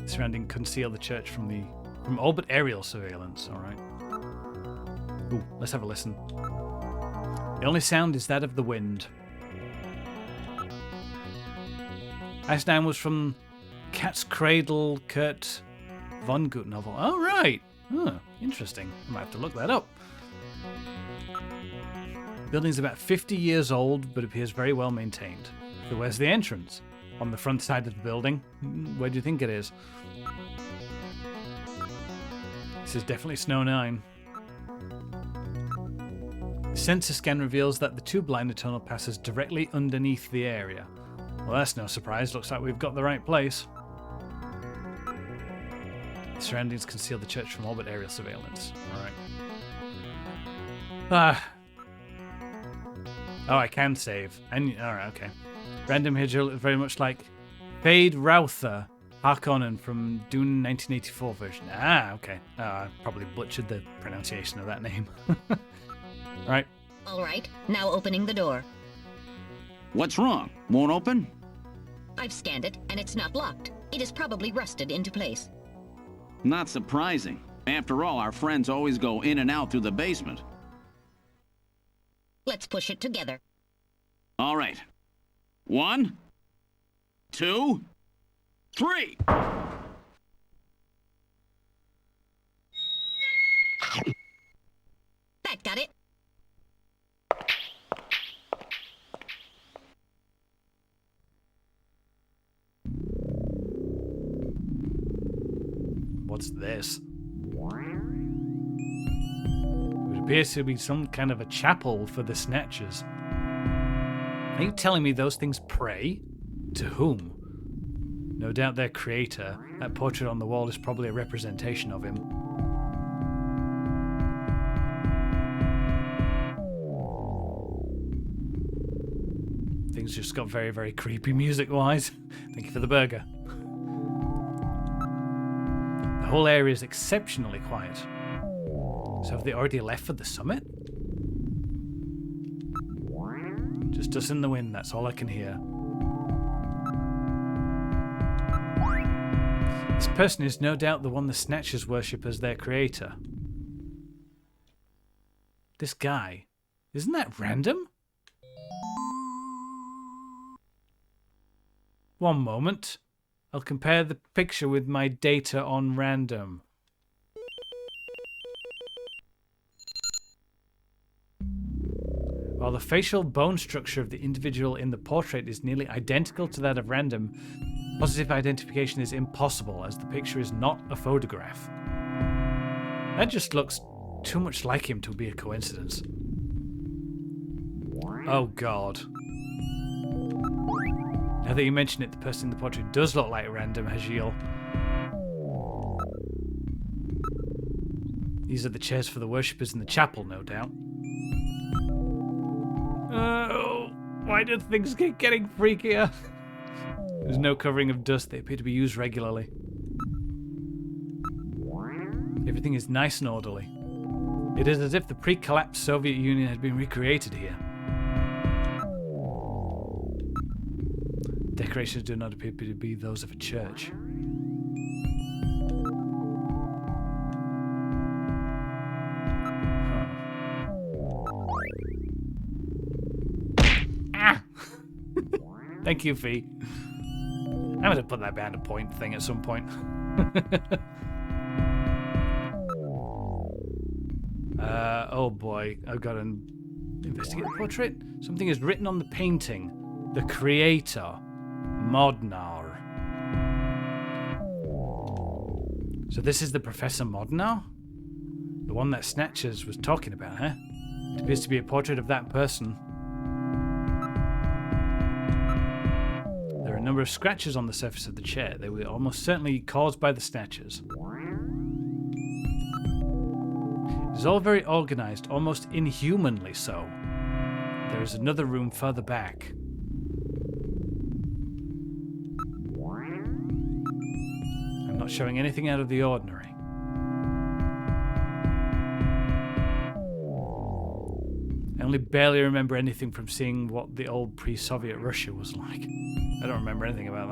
Surrounding conceal the church from orbit aerial surveillance. All right. Ooh, let's have a listen. The only sound is that of the wind. Ice 9 was from Cat's Cradle, Kurt Vonnegut novel. Oh, right. Huh, interesting. I might have to look that up. The building's about 50 years old, but appears very well maintained. So where's the entrance? On the front side of the building? Where do you think it is? This is definitely Snow 9. The sensor scan reveals that the tube liner tunnel passes directly underneath the area. Well, that's no surprise. Looks like we've got the right place. The surroundings conceal the church from orbit aerial surveillance. Alright. Oh, I can save. Alright, okay. Random Hijra looked very much like Fade Rautha Harkonnen from Dune 1984 version. Ah, okay. I probably butchered the pronunciation of that name. Right. All right, now opening the door. What's wrong? Won't open? I've scanned it, and it's not locked. It is probably rusted into place. Not surprising. After all, our friends always go in and out through the basement. Let's push it together. All right. 1, 2, 3. That got it. What's this? It appears to be some kind of a chapel for the Snatchers. Are you telling me those things pray? To whom? No doubt their creator. That portrait on the wall is probably a representation of him. Things just got very, very creepy music-wise. Thank you for the burger. The whole area is exceptionally quiet. So have they already left for the summit? Just us in the wind, that's all I can hear. This person is no doubt the one the Snatchers worship as their creator. This guy. Isn't that random? One moment. I'll compare the picture with my data on random. While the facial bone structure of the individual in the portrait is nearly identical to that of random, positive identification is impossible as the picture is not a photograph. That just looks too much like him to be a coincidence. Oh god. Now that you mention it, the person in the portrait does look like random Hajil. These are the chairs for the worshippers in the chapel, no doubt. Oh, why do things keep getting freakier? There's no covering of dust. They appear to be used regularly. Everything is nice and orderly. It is as if the pre-collapsed Soviet Union had been recreated here. Decorations do not appear to be those of a church. Ah! Thank you, Fee. I'm going to put that behind a point thing at some point. Oh boy, I've got an investigate the portrait. Something is written on the painting. The creator, Modnar. So this is the Professor Modnar? The one that Snatchers was talking about, huh? It appears to be a portrait of that person. There are a number of scratches on the surface of the chair. They were almost certainly caused by the Snatchers. It is all very organized, almost inhumanly so. There is another room further back. I'm not showing anything out of the ordinary. I only barely remember anything from seeing what the old pre-Soviet Russia was like. I don't remember anything about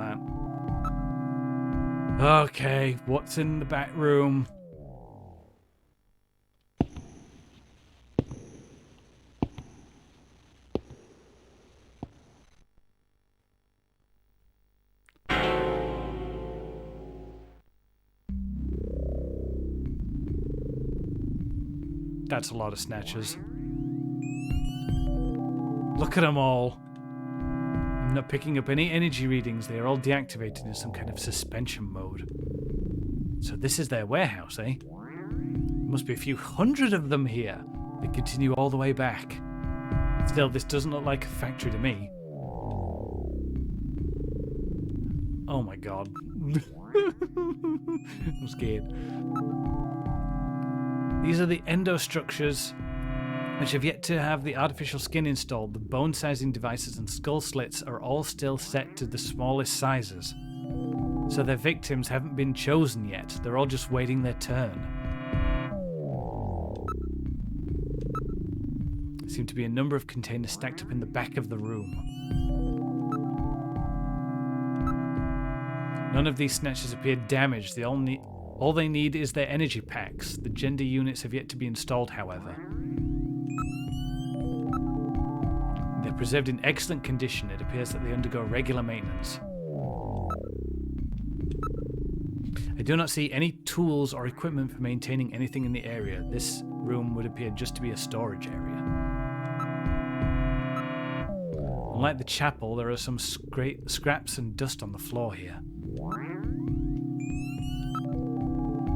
that. Okay, what's in the back room? That's a lot of Snatchers. Look at them all. I'm not picking up any energy readings. They are all deactivated in some kind of suspension mode. So this is their warehouse, eh? There must be a few hundred of them here. They continue all the way back. Still, this doesn't look like a factory to me. Oh my god. I'm scared. These are the endostructures which have yet to have the artificial skin installed. The bone sizing devices and skull slits are all still set to the smallest sizes. So their victims haven't been chosen yet. They're all just waiting their turn. There seem to be a number of containers stacked up in the back of the room. None of these Snatchers appear damaged. All they need is their energy packs. The gender units have yet to be installed, however. They're preserved in excellent condition. It appears that they undergo regular maintenance. I do not see any tools or equipment for maintaining anything in the area. This room would appear just to be a storage area. Unlike the chapel, there are some scraps and dust on the floor here.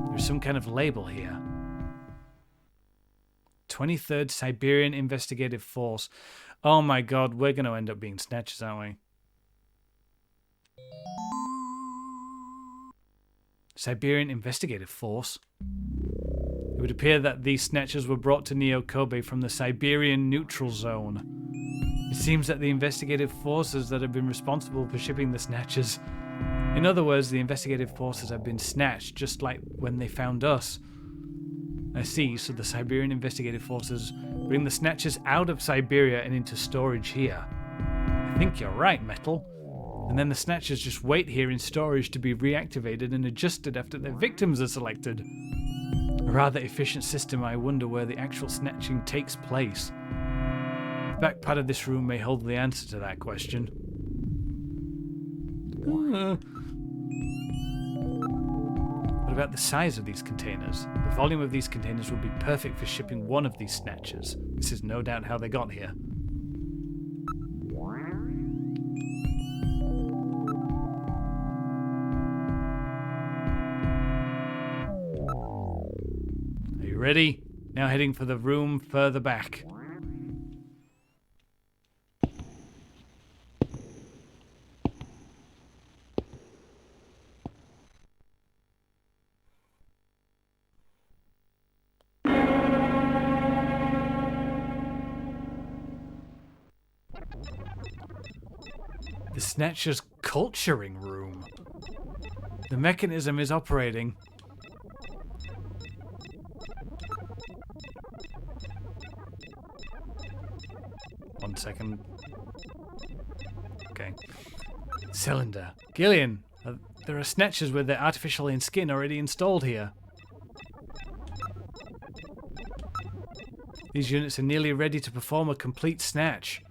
There's some kind of label here. 23rd Siberian Investigative Force. Oh my god, we're going to end up being Snatchers, aren't we? Siberian Investigative Force? It would appear that these Snatchers were brought to Neo Kobe from the Siberian Neutral Zone. It seems that the investigative forces that have been responsible for shipping the Snatchers. In other words, the investigative forces have been snatched, just like when they found us. I see, so the Siberian investigative forces bring the Snatchers out of Siberia and into storage here. I think you're right, Metal. And then the Snatchers just wait here in storage to be reactivated and adjusted after their victims are selected. A rather efficient system. I wonder where the actual snatching takes place. The back part of this room may hold the answer to that question. What about the size of these containers? The volume of these containers would be perfect for shipping one of these Snatchers. This is no doubt how they got here. Are you ready? Now heading for the room further back. The Snatcher's culturing room. The mechanism is operating. One second. Okay. Cylinder. Gillian, there are Snatchers with their artificial skin already installed here. These units are nearly ready to perform a complete snatch.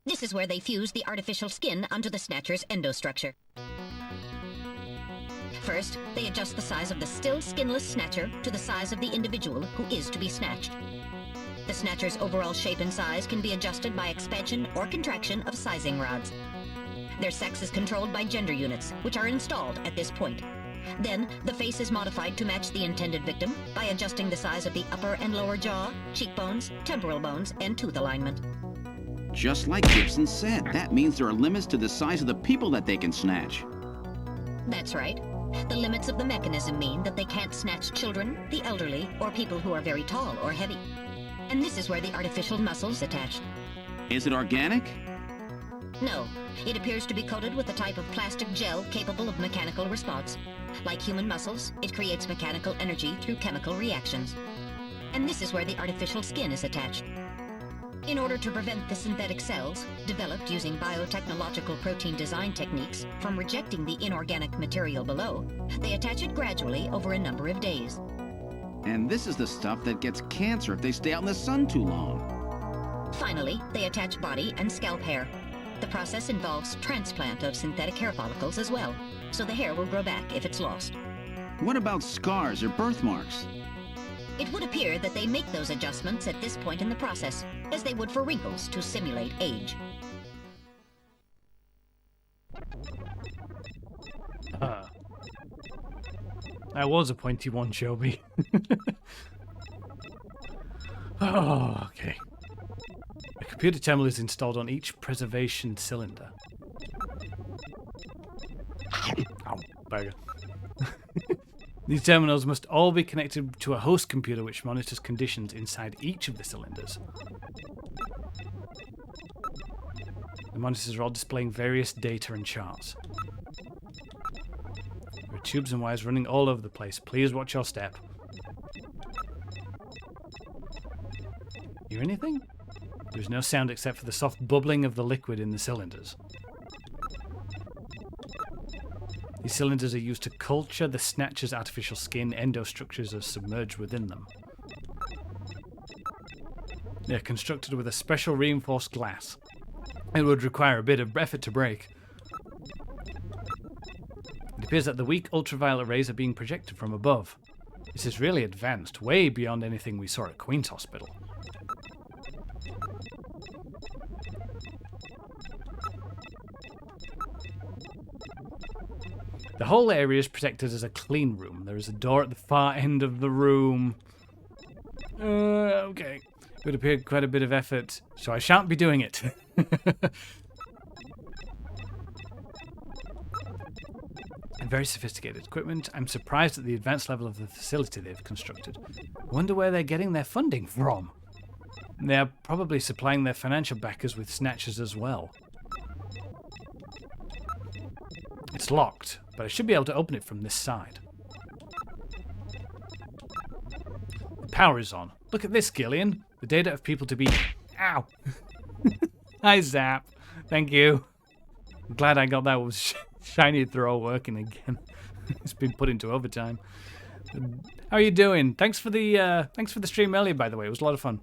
This is where they fuse the artificial skin onto the Snatcher's endostructure. First, they adjust the size of the still skinless Snatcher to the size of the individual who is to be snatched. The Snatcher's overall shape and size can be adjusted by expansion or contraction of sizing rods. Their sex is controlled by gender units, which are installed at this point. Then, the face is modified to match the intended victim by adjusting the size of the upper and lower jaw, cheekbones, temporal bones, and tooth alignment. Just like Gibson said, that means there are limits to the size of the people that they can snatch. That's right. The limits of the mechanism mean that they can't snatch children, the elderly, or people who are very tall or heavy. And this is where the artificial muscle's attached. Is it organic? No, it appears to be coated with a type of plastic gel capable of mechanical response. Like human muscles, it creates mechanical energy through chemical reactions. And this is where the artificial skin is attached. In order to prevent the synthetic cells, developed using biotechnological protein design techniques, from rejecting the inorganic material below, they attach it gradually over a number of days. And this is the stuff that gets cancer if they stay out in the sun too long. Finally, they attach body and scalp hair. The process involves transplant of synthetic hair follicles as well, so the hair will grow back if it's lost. What about scars or birthmarks? It would appear that they make those adjustments at this point in the process, as they would for wrinkles to simulate age. That was a pointy one, Shelby. Oh, okay. A computer terminal is installed on each preservation cylinder. Ow, bugger. These terminals must all be connected to a host computer which monitors conditions inside each of the cylinders. The monitors are all displaying various data and charts. There are tubes and wires running all over the place. Please watch your step. Hear anything? There's no sound except for the soft bubbling of the liquid in the cylinders. These cylinders are used to culture the Snatcher's artificial skin. Endostructures are submerged within them. They are constructed with a special reinforced glass. It would require a bit of effort to break. It appears that the weak ultraviolet rays are being projected from above. This is really advanced, way beyond anything we saw at Queen's Hospital. The whole area is protected as a clean room. There is a door at the far end of the room. Okay. It would appear quite a bit of effort, so I shan't be doing it. Very sophisticated equipment. I'm surprised at the advanced level of the facility they've constructed. I wonder where they're getting their funding from. They're probably supplying their financial backers with Snatchers as well. It's locked, but I should be able to open it from this side. The power is on. Look at this, Gillian. The data of people to be... Wow. Hi, Zap. Thank you. I'm glad I got that shiny throw working again. It's been put into overtime. How are you doing? Thanks for the stream earlier, by the way. It was a lot of fun.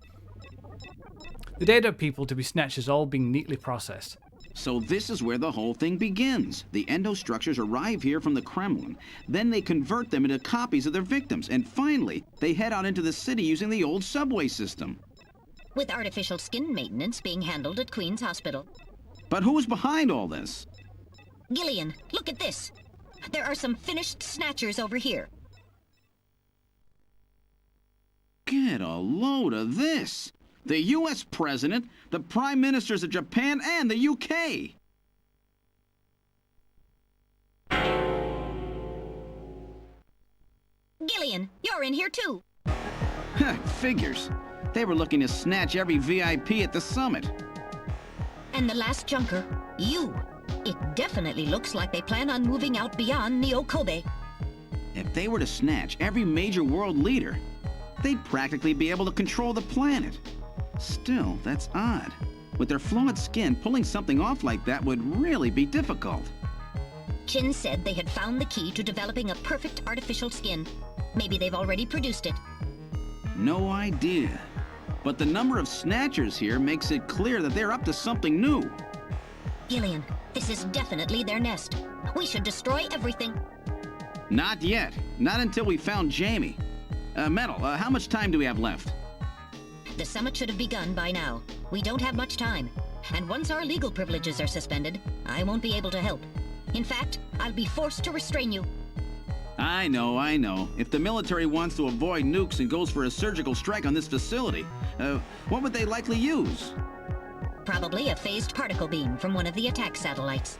The data people to be snatched is all being neatly processed. So this is where the whole thing begins. The endostructures arrive here from the Kremlin. Then they convert them into copies of their victims. And finally, they head out into the city using the old subway system. With artificial skin maintenance being handled at Queen's Hospital. But who's behind all this? Gillian, look at this. There are some finished snatchers over here. Get a load of this. The U.S. President, the Prime Ministers of Japan, and the UK. Gillian, you're in here too. Figures. They were looking to snatch every VIP at the summit. And the last junker, you. It definitely looks like they plan on moving out beyond Neo-Kobe. If they were to snatch every major world leader, they'd practically be able to control the planet. Still, that's odd. With their flawed skin, pulling something off like that would really be difficult. Chin said they had found the key to developing a perfect artificial skin. Maybe they've already produced it. No idea. But the number of snatchers here makes it clear that they're up to something new. Gillian, this is definitely their nest. We should destroy everything. Not yet. Not until we found Jamie. Metal, how much time do we have left? The summit should have begun by now. We don't have much time. And once our legal privileges are suspended, I won't be able to help. In fact, I'll be forced to restrain you. I know. If the military wants to avoid nukes and goes for a surgical strike on this facility, what would they likely use? Probably a phased particle beam from one of the attack satellites.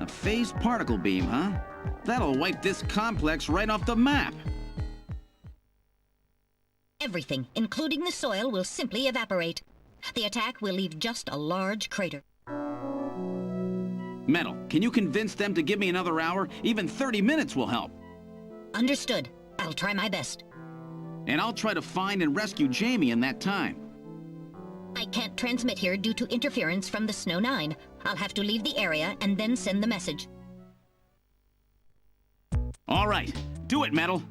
A phased particle beam, huh? That'll wipe this complex right off the map. Everything, including the soil, will simply evaporate. The attack will leave just a large crater. Metal, can you convince them to give me another hour? Even 30 minutes will help. Understood. I'll try my best. And I'll try to find and rescue Jamie in that time. I can't transmit here due to interference from the Snow 9. I'll have to leave the area and then send the message. All right. Do it, Metal.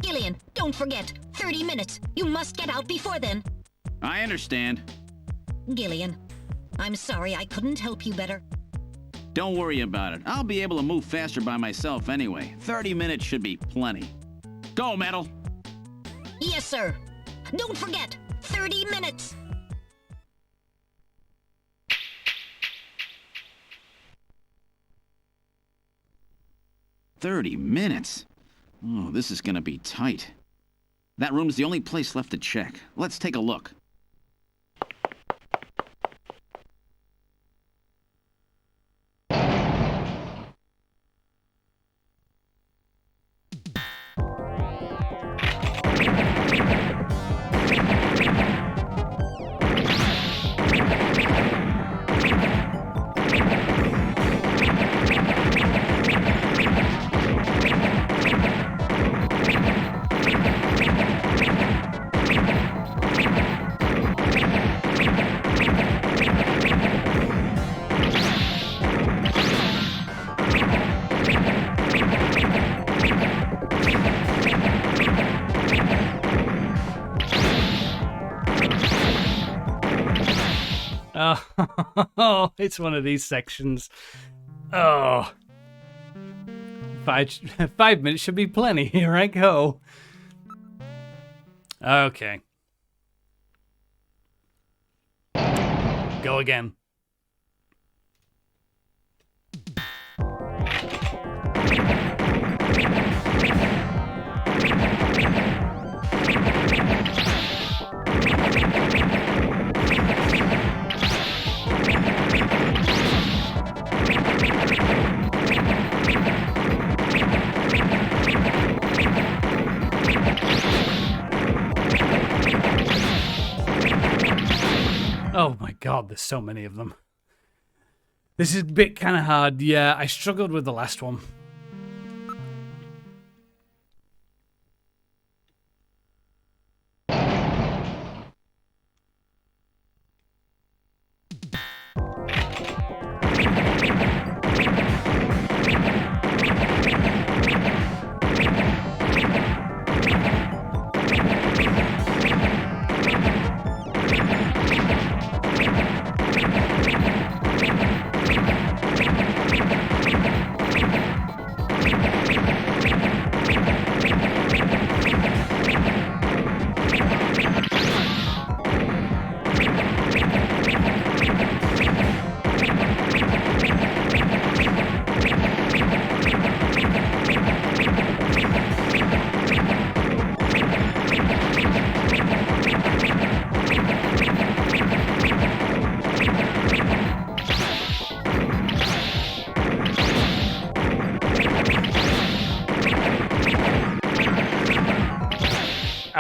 Gillian, don't forget. 30 minutes. You must get out before then. I understand. Gillian, I'm sorry I couldn't help you better. Don't worry about it. I'll be able to move faster by myself anyway. 30 minutes should be plenty. Go, Metal. Yes, sir. Don't forget. 30 minutes. $30. Oh, this is gonna be tight. That room's the only place left to check. Let's take a look. Oh, it's one of these sections. Oh. 5 minutes should be plenty. Here I go. Okay. Go again. Oh my god, there's so many of them. This is a bit kind of hard. Yeah, I struggled with the last one.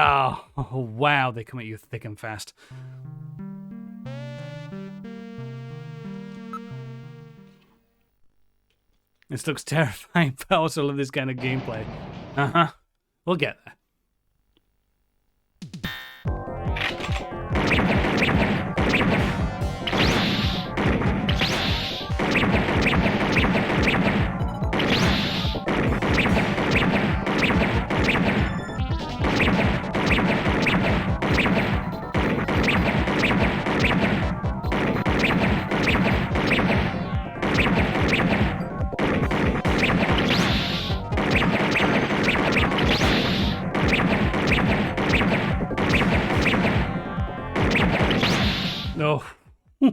Oh, wow, they come at you thick and fast. This looks terrifying, but I also love this kind of gameplay. Uh-huh. We'll get there. No. I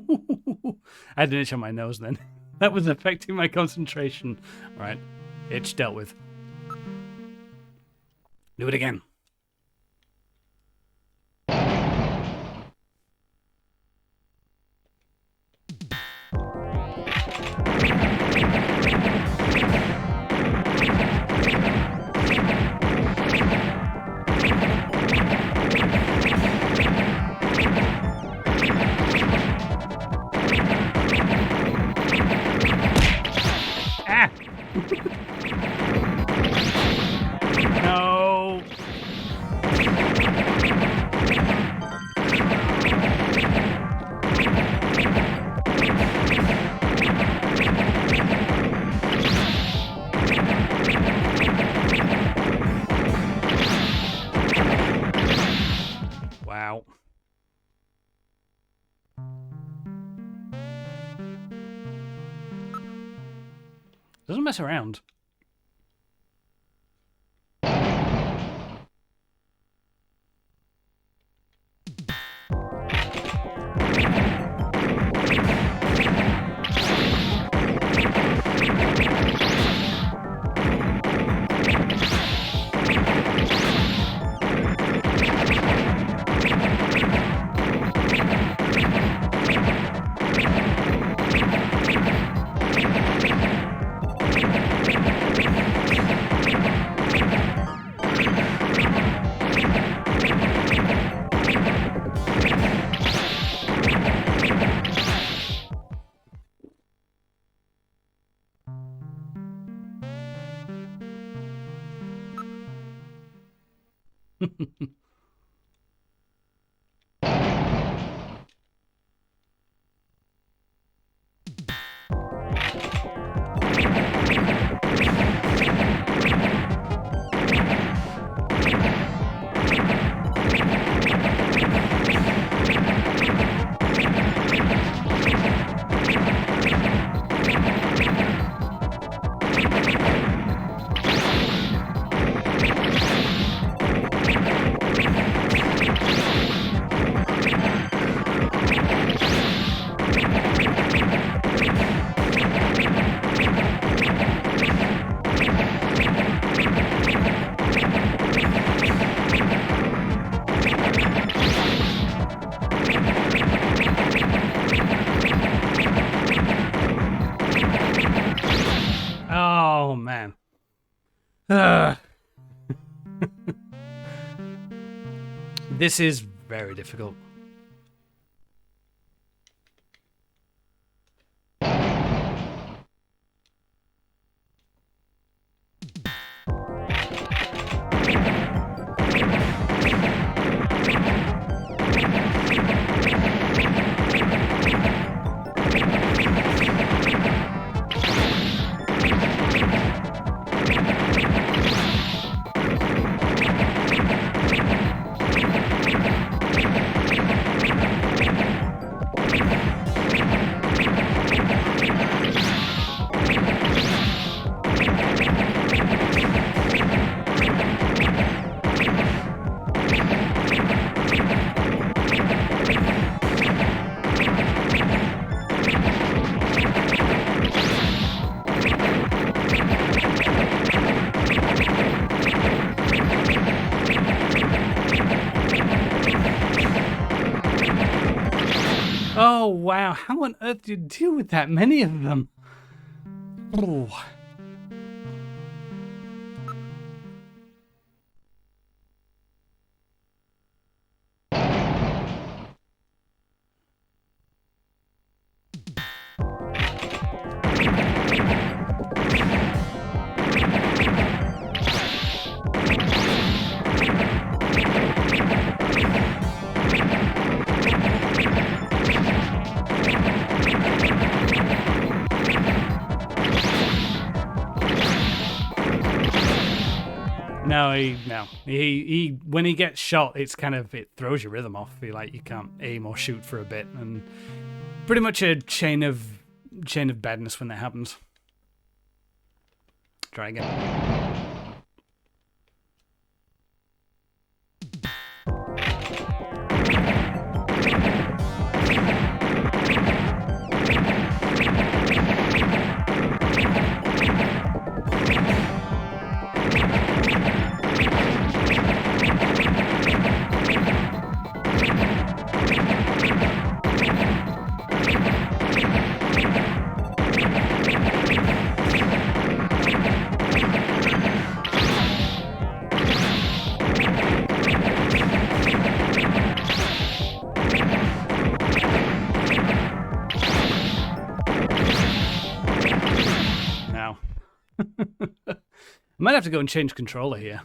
had an itch on my nose then. That was affecting my concentration. Alright. Itch dealt with. Do it again. Ah! No. Wow. Doesn't mess around. Oh, man. This is very difficult. Oh, wow. How on earth do you deal with that many of them? Oh. No, he when he gets shot, it throws your rhythm off. You can't aim or shoot for a bit, and pretty much a chain of badness when that happens. Try again. Might have to go and change controller here.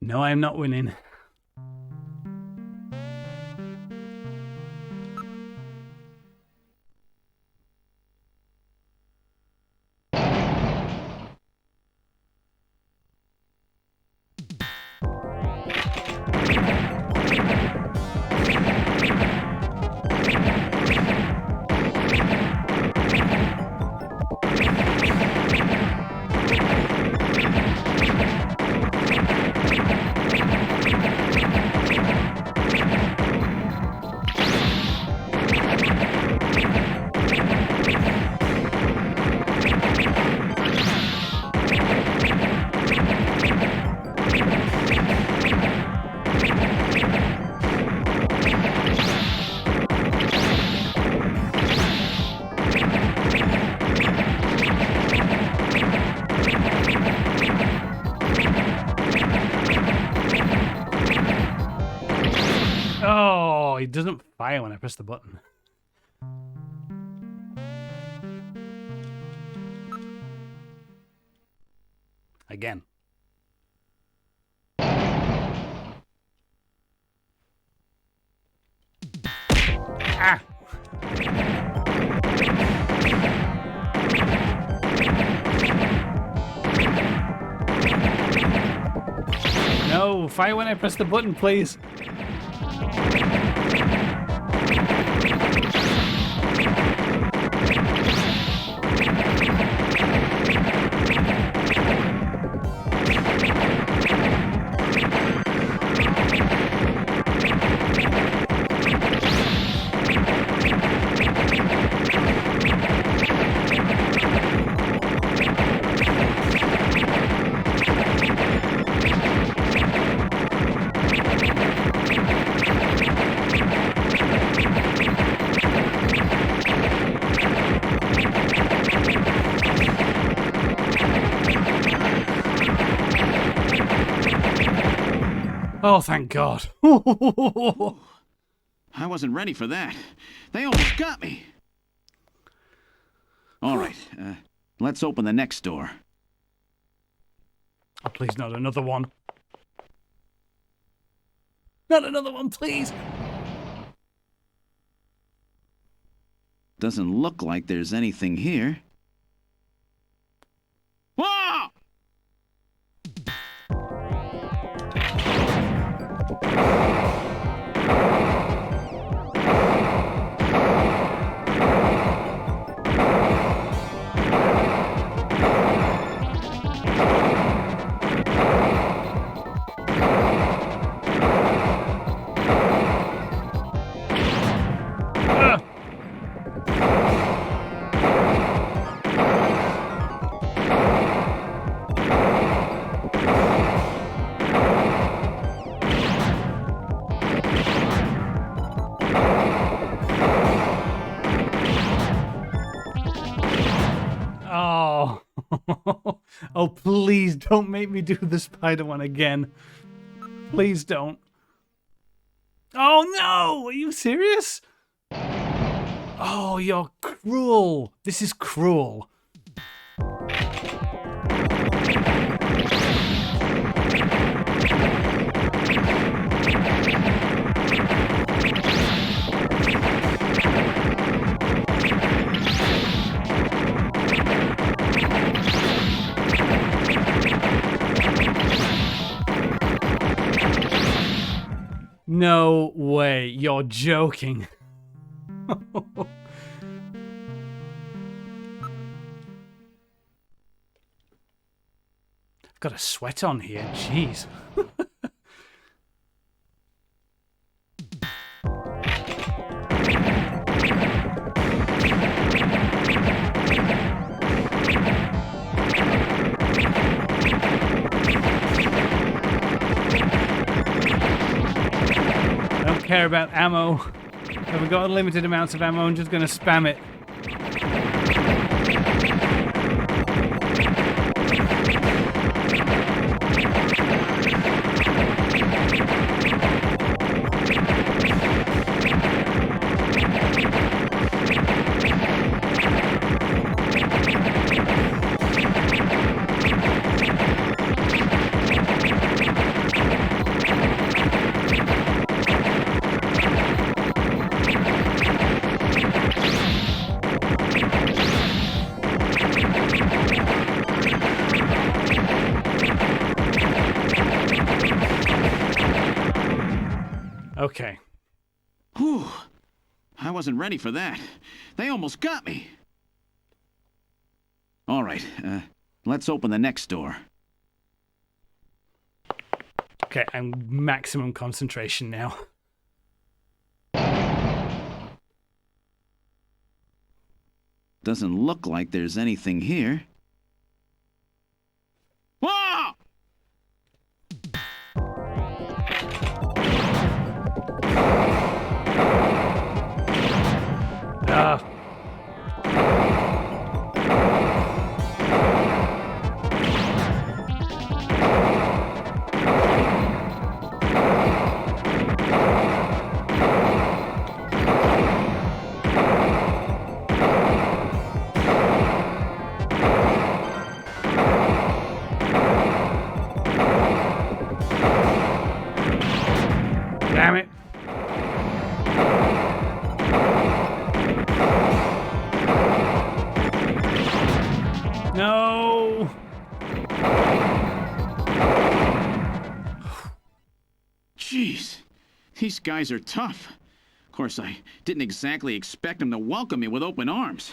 No, I'm not winning. Oh, it doesn't fire when I press the button. Again. Ah! No, fire when I press the button, please. Oh, thank God. I wasn't ready for that. They almost got me. All right, let's open the next door. Oh, please, not another one. Not another one, please. Doesn't look like there's anything here. Whoa! Oh. Oh, please don't make me do the spider one again. Please don't. Oh, no! Are you serious? Oh, you're cruel. This is cruel. No way, you're joking. I've got a sweat on here, jeez. Don't care about ammo. We've got limited amounts of ammo. I'm just going to spam it. Okay. Whew. I wasn't ready for that. They almost got me. All right, let's open the next door. Okay, I'm maximum concentration now. Doesn't look like there's anything here. Whoa! Damn it. No. Jeez, these guys are tough. Of course, I didn't exactly expect them to welcome me with open arms.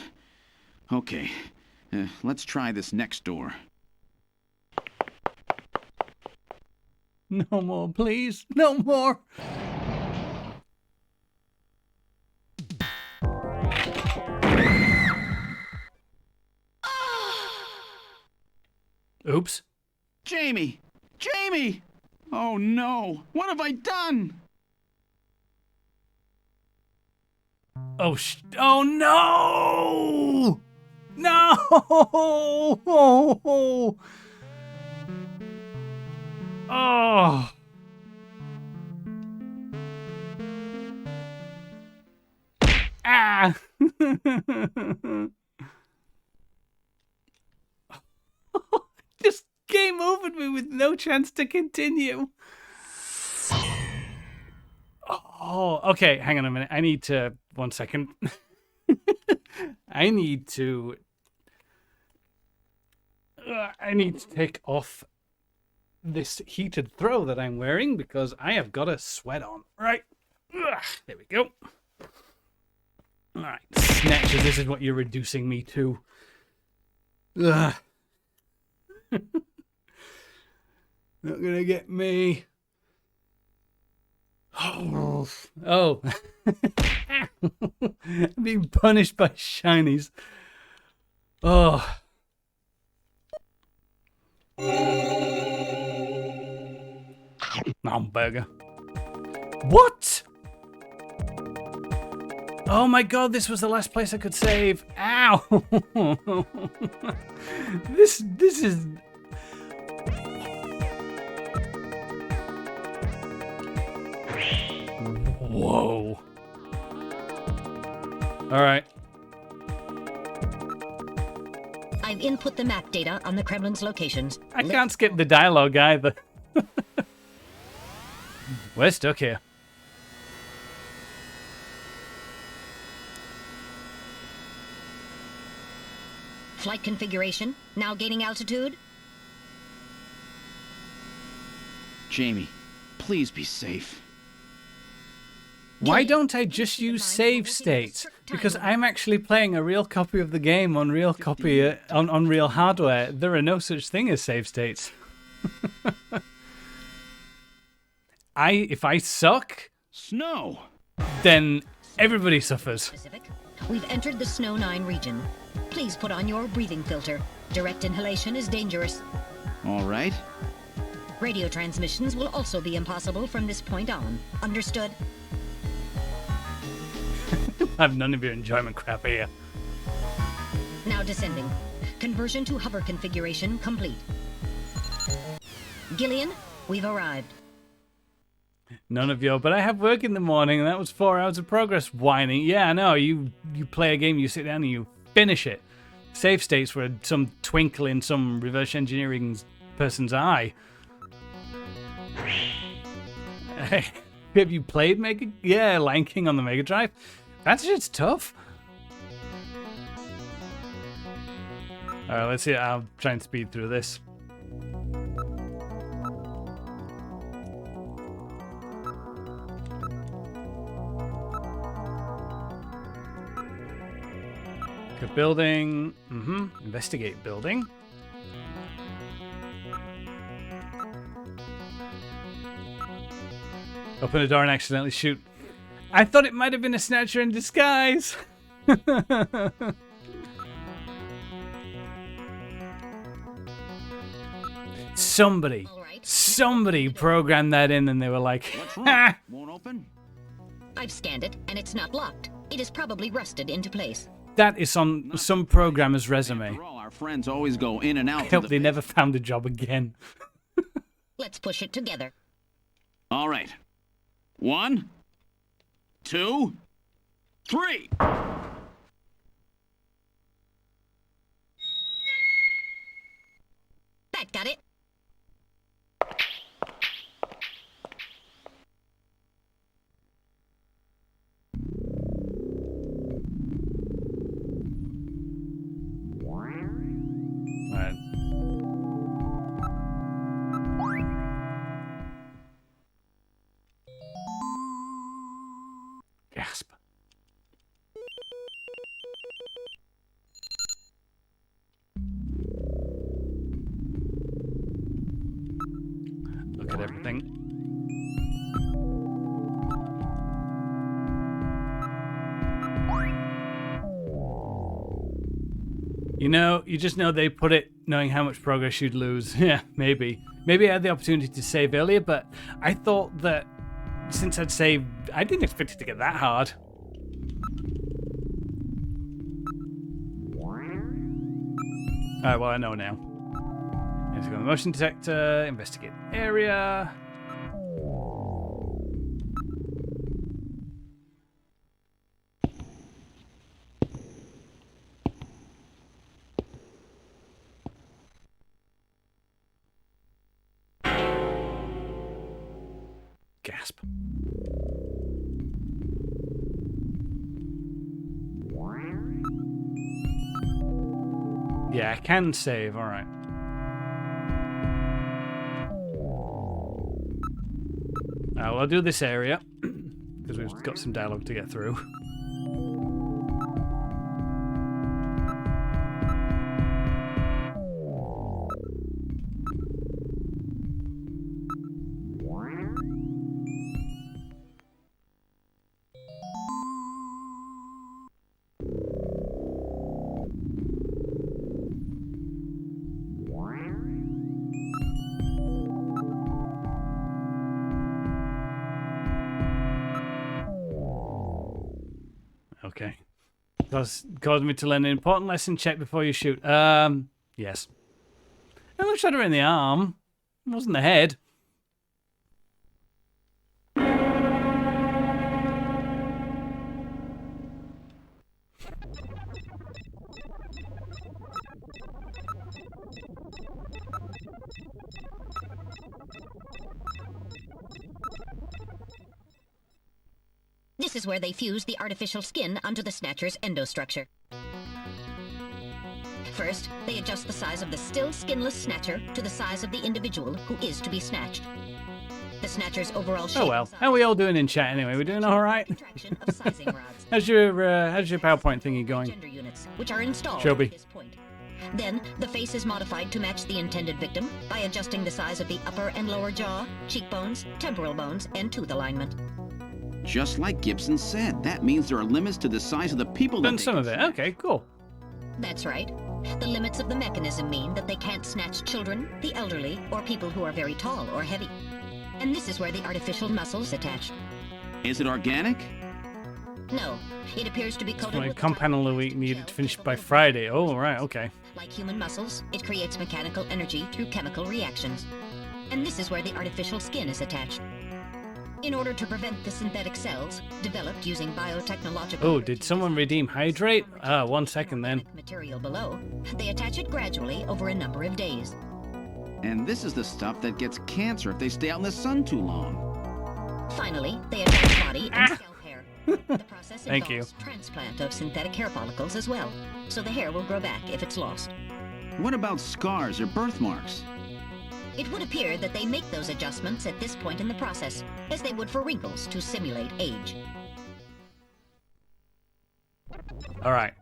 Okay, let's try this next door. No more, please. No more. Oops. Jamie! Jamie! Oh no! What have I done? Oh, oh no! No! Oh. Ah! Just game over me with no chance to continue. Oh, okay. Hang on a minute. I need to... 1 second. I need to take off this heated throw that I'm wearing because I have got a sweat on. Right. There we go. All right. Snatchers, this is what you're reducing me to. Not gonna get me. Oh. Being punished by shinies. Oh. Hamburger. What? Oh my god, this was the last place I could save. Ow. This is... Whoa. Alright. I've input the map data on the Kremlin's locations. I can't skip the dialogue either. We're stuck here. Flight configuration, now gaining altitude. Jamie, please be safe. Why don't I just use save states? Because I'm actually playing a real copy of the game on real copy on real hardware. There are no such thing as save states. If I suck, Snow. then everybody suffers. Pacific. We've entered the Snow 9 region. Please put on your breathing filter. Direct inhalation is dangerous. All right. Radio transmissions will also be impossible from this point on. Understood? I have none of your enjoyment crap here. Now descending. Conversion to hover configuration complete. Gillian, we've arrived. None of your, but I have work in the morning, and that was 4 hours of progress whining. Yeah, I know, you play a game, you sit down and you finish it. Save states were some twinkle in some reverse engineering person's eye. Hey, have you played Lion King on the Mega Drive? That shit's tough. Alright, let's see. I'll try and speed through this. Good building. Investigate building. Open a door and accidentally shoot. I thought it might have been a Snatcher in disguise. Somebody programmed that in and they were like, What's wrong? Won't open? I've scanned it, and it's not locked. It is probably rusted into place. that is on some programmer's resume. After all, our friends always go in and out. I hope they never found a job again. Let's push it together. All right. 1, 2, 3. That got it. Alright. Gasp. Look at everything. You know, you just know they put it knowing how much progress you'd lose. Yeah, maybe. Maybe I had the opportunity to save earlier, but I thought that since I'd saved, I didn't expect it to get that hard. Alright, well, I know now. Let's go to the motion detector, investigate area. Gasp. Yeah, I can save. All right. Well, I'll do this area because we've got some dialogue to get through. Okay. Caused me to learn an important lesson. Check before you shoot. Yes. I shot her in the arm. It wasn't the head. This is where they fuse the artificial skin onto the Snatcher's endostructure. First, they adjust the size of the still skinless Snatcher to the size of the individual who is to be snatched. The Snatcher's overall shape. Oh well, how are we all doing in chat anyway? We're doing all right. Of sizing rods. How's your PowerPoint thingy going? Gender units, which are installed Shelby. at this point. Then, the face is modified to match the intended victim by adjusting the size of the upper and lower jaw, cheekbones, temporal bones, and tooth alignment. Just like Gibson said, that means there are limits to the size of the people that Done some of it. Okay, cool. That's right. The limits of the mechanism mean that they can't snatch children, the elderly, or people who are very tall or heavy. And this is where the artificial muscles attach. Is it organic? No, it appears to be coated My with a companel a week needed to finish by Friday. Oh, right, okay. Like human muscles, it creates mechanical energy through chemical reactions. And this is where the artificial skin is attached. In order to prevent the synthetic cells, developed using biotechnological... Oh, did someone redeem Hydrate? 1 second then. ...material below, they attach it gradually over a number of days. And this is the stuff that gets cancer if they stay out in the sun too long. Finally, they attach body and scalp hair. The process Thank involves transplant of synthetic hair follicles as well, so the hair will grow back if it's lost. What about scars or birthmarks? It would appear that they make those adjustments at this point in the process, as they would for wrinkles to simulate age. All right.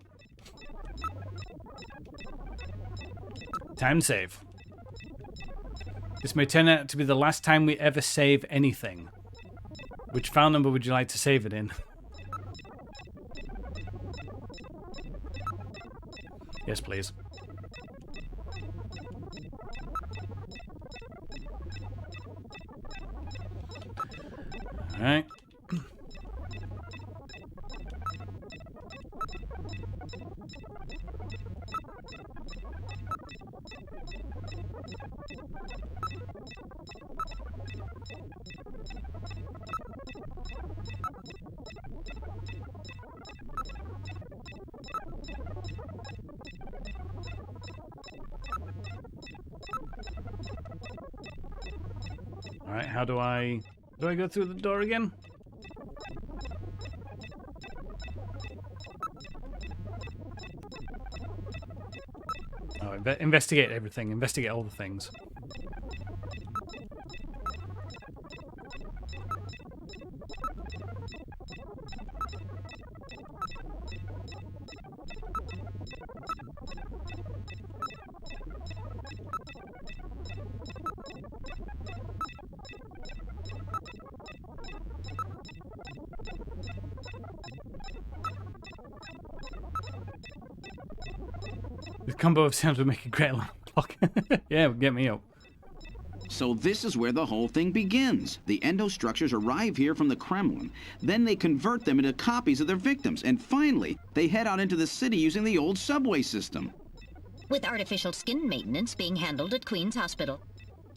Time save. This may turn out to be the last time we ever save anything. Which file number would you like to save it in? Yes, please. All right. All right, how do I go through the door again? Oh, investigate everything. Investigate all the things. The combo of sounds would make a great alarm clock. Yeah, get me up. So this is where the whole thing begins. The endostructures arrive here from the Kremlin. Then they convert them into copies of their victims. And finally, they head out into the city using the old subway system. With artificial skin maintenance being handled at Queen's Hospital.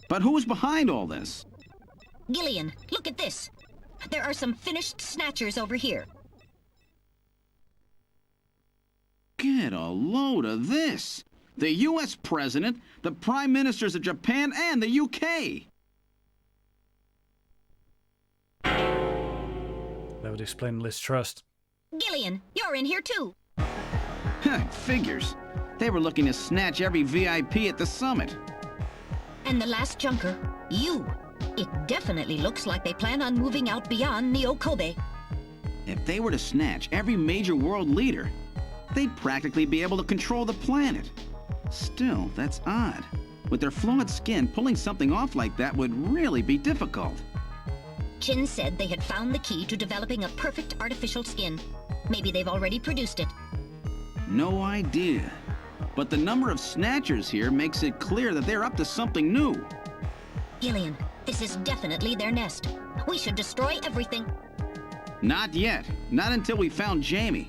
But who's behind all this? Gillian, look at this. There are some finished snatchers over here. Get a load of this. The U.S. President, the Prime Ministers of Japan, and the U.K. that would explain Liz Trust. Gillian, you're in here too. Figures. They were looking to snatch every VIP at the summit. And the last junker, you. It definitely looks like they plan on moving out beyond Neo Kobe. If they were to snatch every major world leader, they'd practically be able to control the planet. Still, that's odd. With their flawed skin, pulling something off like that would really be difficult. Chin said they had found the key to developing a perfect artificial skin. Maybe they've already produced it. No idea. But the number of snatchers here makes it clear that they're up to something new. Gillian, this is definitely their nest. We should destroy everything. Not yet. Not until we found Jamie.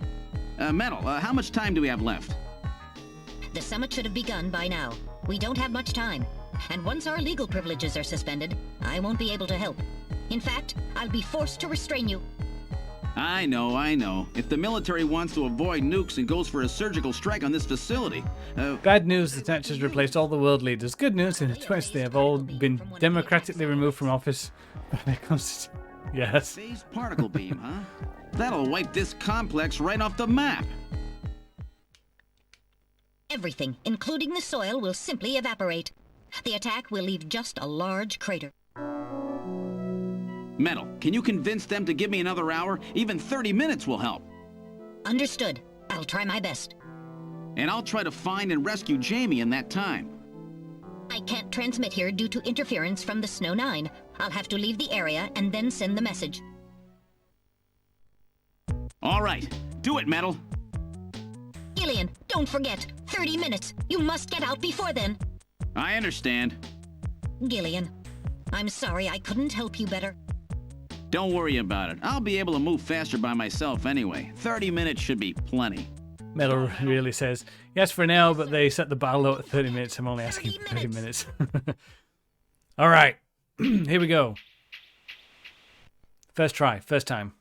Metal, how much time do we have left? The summit should have begun by now. We don't have much time. And once our legal privileges are suspended, I won't be able to help. In fact, I'll be forced to restrain you. I know. If the military wants to avoid nukes and goes for a surgical strike on this facility... Bad news, the Snatchers replaced all the world leaders. Good news, in a twist, they have all been democratically removed from office by their constitution. Yes. Phased particle beam, huh? That'll wipe this complex right off the map. Everything, including the soil, will simply evaporate. The attack will leave just a large crater. Metal, can you convince them to give me another hour? Even 30 minutes will help. Understood. I'll try my best. And I'll try to find and rescue Jamie in that time. I can't transmit here due to interference from the Snow 9. I'll have to leave the area and then send the message. All right. Do it, Metal. Gillian, don't forget. 30 minutes. You must get out before then. I understand. Gillian, I'm sorry I couldn't help you better. Don't worry about it. I'll be able to move faster by myself anyway. 30 minutes should be plenty. Metal really says, yes for now, but they set the bar low at 30 minutes. I'm only asking for 30 minutes. All right. Here we go. First try. First time.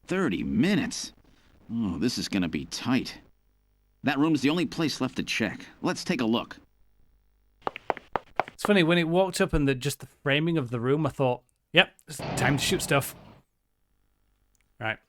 30 minutes? Oh, this is gonna be tight. That room's the only place left to check. Let's take a look. It's funny, when it walked up and just the framing of the room, I thought, yep, it's time to shoot stuff. Right.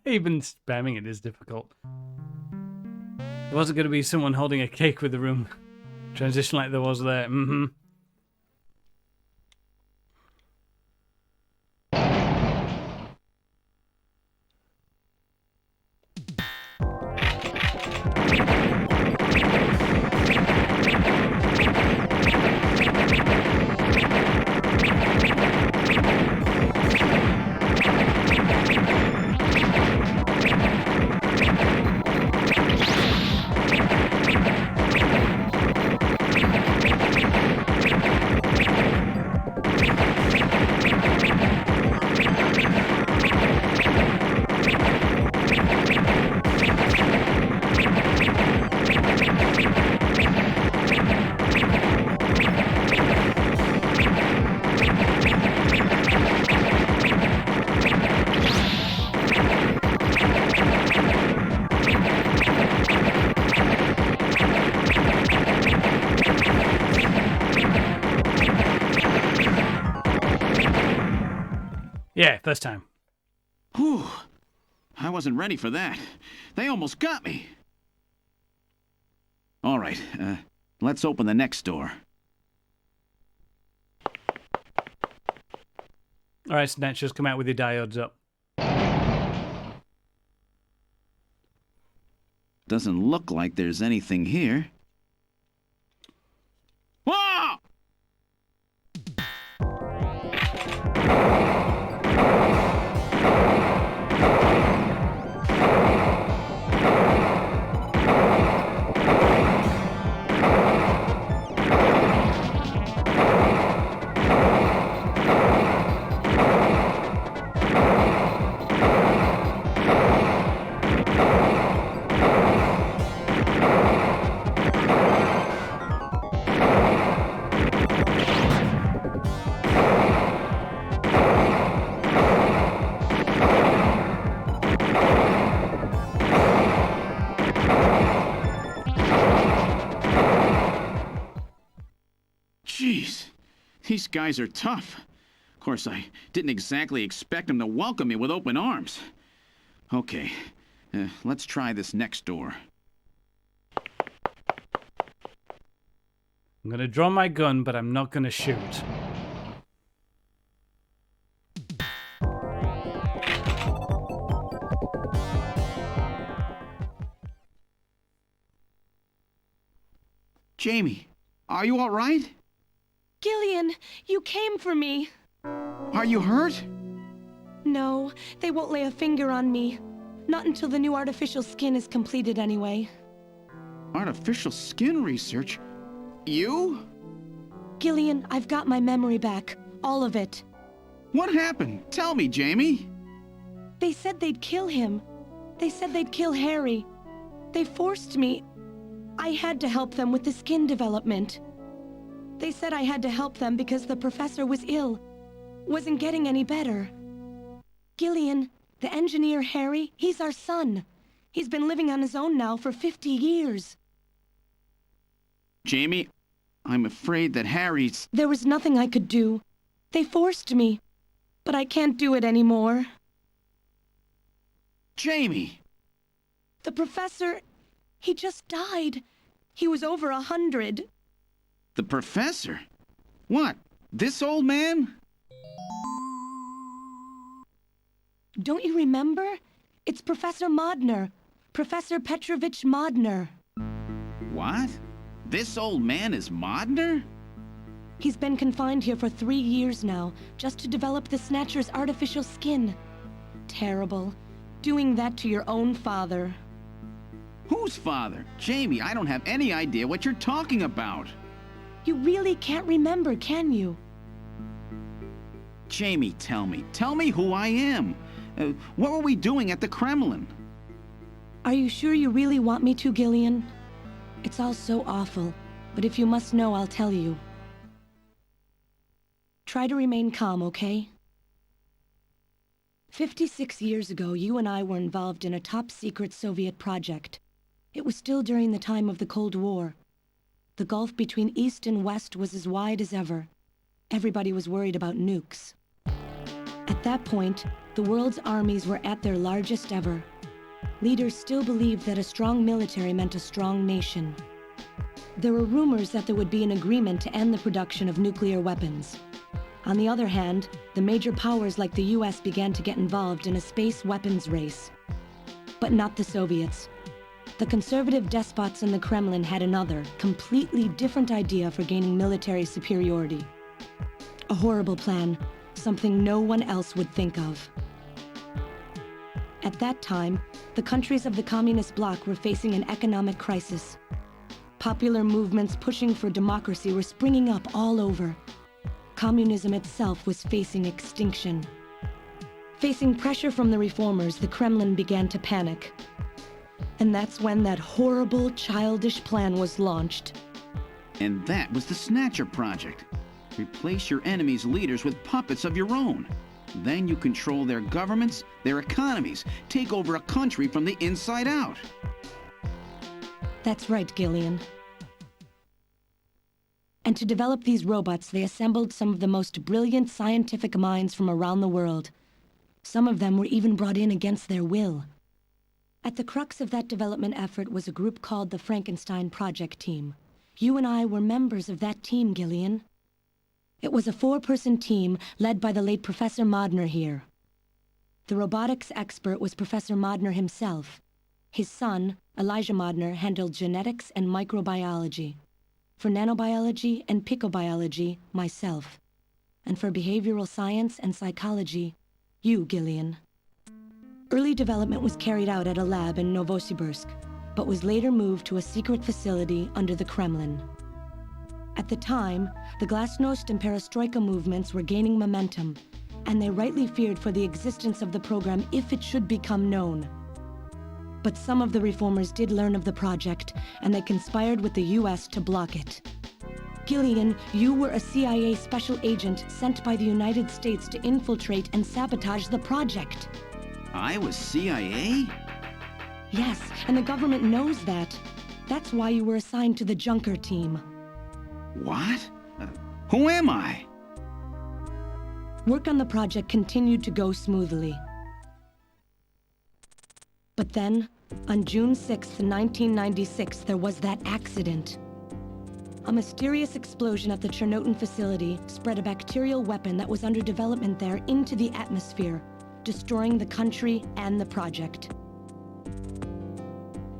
Even spamming it is difficult. There wasn't going to be someone holding a cake with the room transition like there was there. Mm-hmm. Yeah, first time. Whew. I wasn't ready for that. They almost got me. All right, let's open the next door. All right, Snatchers, come out with your diodes up. Doesn't look like there's anything here. Whoa! Jeez, these guys are tough. Of course, I didn't exactly expect them to welcome me with open arms. Okay, let's try this next door. I'm gonna draw my gun, but I'm not gonna shoot. Jamie, are you all right? Gillian, you came for me. Are you hurt? No, they won't lay a finger on me. Not until the new artificial skin is completed anyway. Artificial skin research? You? Gillian, I've got my memory back. All of it. What happened? Tell me, Jamie. They said they'd kill him. They said they'd kill Harry. They forced me. I had to help them with the skin development. They said I had to help them because the professor was ill. Wasn't getting any better. Gillian, the engineer Harry, he's our son. He's been living on his own now for 50 years. Jamie, I'm afraid that Harry's... There was nothing I could do. They forced me. But I can't do it anymore. Jamie! The professor, he just died. He was over 100. The professor? What? This old man? Don't you remember? It's Professor Modner. Professor Petrovich Modner. What? This old man is Modner? He's been confined here for 3 years now, just to develop the Snatcher's artificial skin. Terrible. Doing that to your own father. Whose father? Jamie, I don't have any idea what you're talking about. You really can't remember, can you? Jamie, tell me. Tell me who I am. What were we doing at the Kremlin? Are you sure you really want me to, Gillian? It's all so awful, but if you must know, I'll tell you. Try to remain calm, okay? 56 years ago, you and I were involved in a top-secret Soviet project. It was still during the time of the Cold War. The gulf between East and West was as wide as ever. Everybody was worried about nukes. At that point, the world's armies were at their largest ever. Leaders still believed that a strong military meant a strong nation. There were rumors that there would be an agreement to end the production of nuclear weapons. On the other hand, the major powers like the US began to get involved in a space weapons race. But not the Soviets. The conservative despots in the Kremlin had another, completely different idea for gaining military superiority. A horrible plan, something no one else would think of. At that time, the countries of the communist bloc were facing an economic crisis. Popular movements pushing for democracy were springing up all over. Communism itself was facing extinction. Facing pressure from the reformers, the Kremlin began to panic. And that's when that horrible, childish plan was launched. And that was the Snatcher Project. Replace your enemy's leaders with puppets of your own. Then you control their governments, their economies, take over a country from the inside out. That's right, Gillian. And to develop these robots, they assembled some of the most brilliant scientific minds from around the world. Some of them were even brought in against their will. At the crux of that development effort was a group called the Frankenstein Project Team. You and I were members of that team, Gillian. It was a 4-person team led by the late Professor Modner here. The robotics expert was Professor Modner himself. His son, Elijah Modner handled genetics and microbiology. For nanobiology and picobiology, myself. And for behavioral science and psychology, you, Gillian. Early development was carried out at a lab in Novosibirsk, but was later moved to a secret facility under the Kremlin. At the time, the Glasnost and Perestroika movements were gaining momentum, and they rightly feared for the existence of the program if it should become known. But some of the reformers did learn of the project, and they conspired with the US to block it. Gillian, you were a CIA special agent sent by the United States to infiltrate and sabotage the project. I was CIA? Yes, and the government knows that. That's why you were assigned to the Junker team. What? Who am I? Work on the project continued to go smoothly. But then, on June 6th, 1996, there was that accident. A mysterious explosion at the Chernobyl facility spread a bacterial weapon that was under development there into the atmosphere, destroying the country and the project.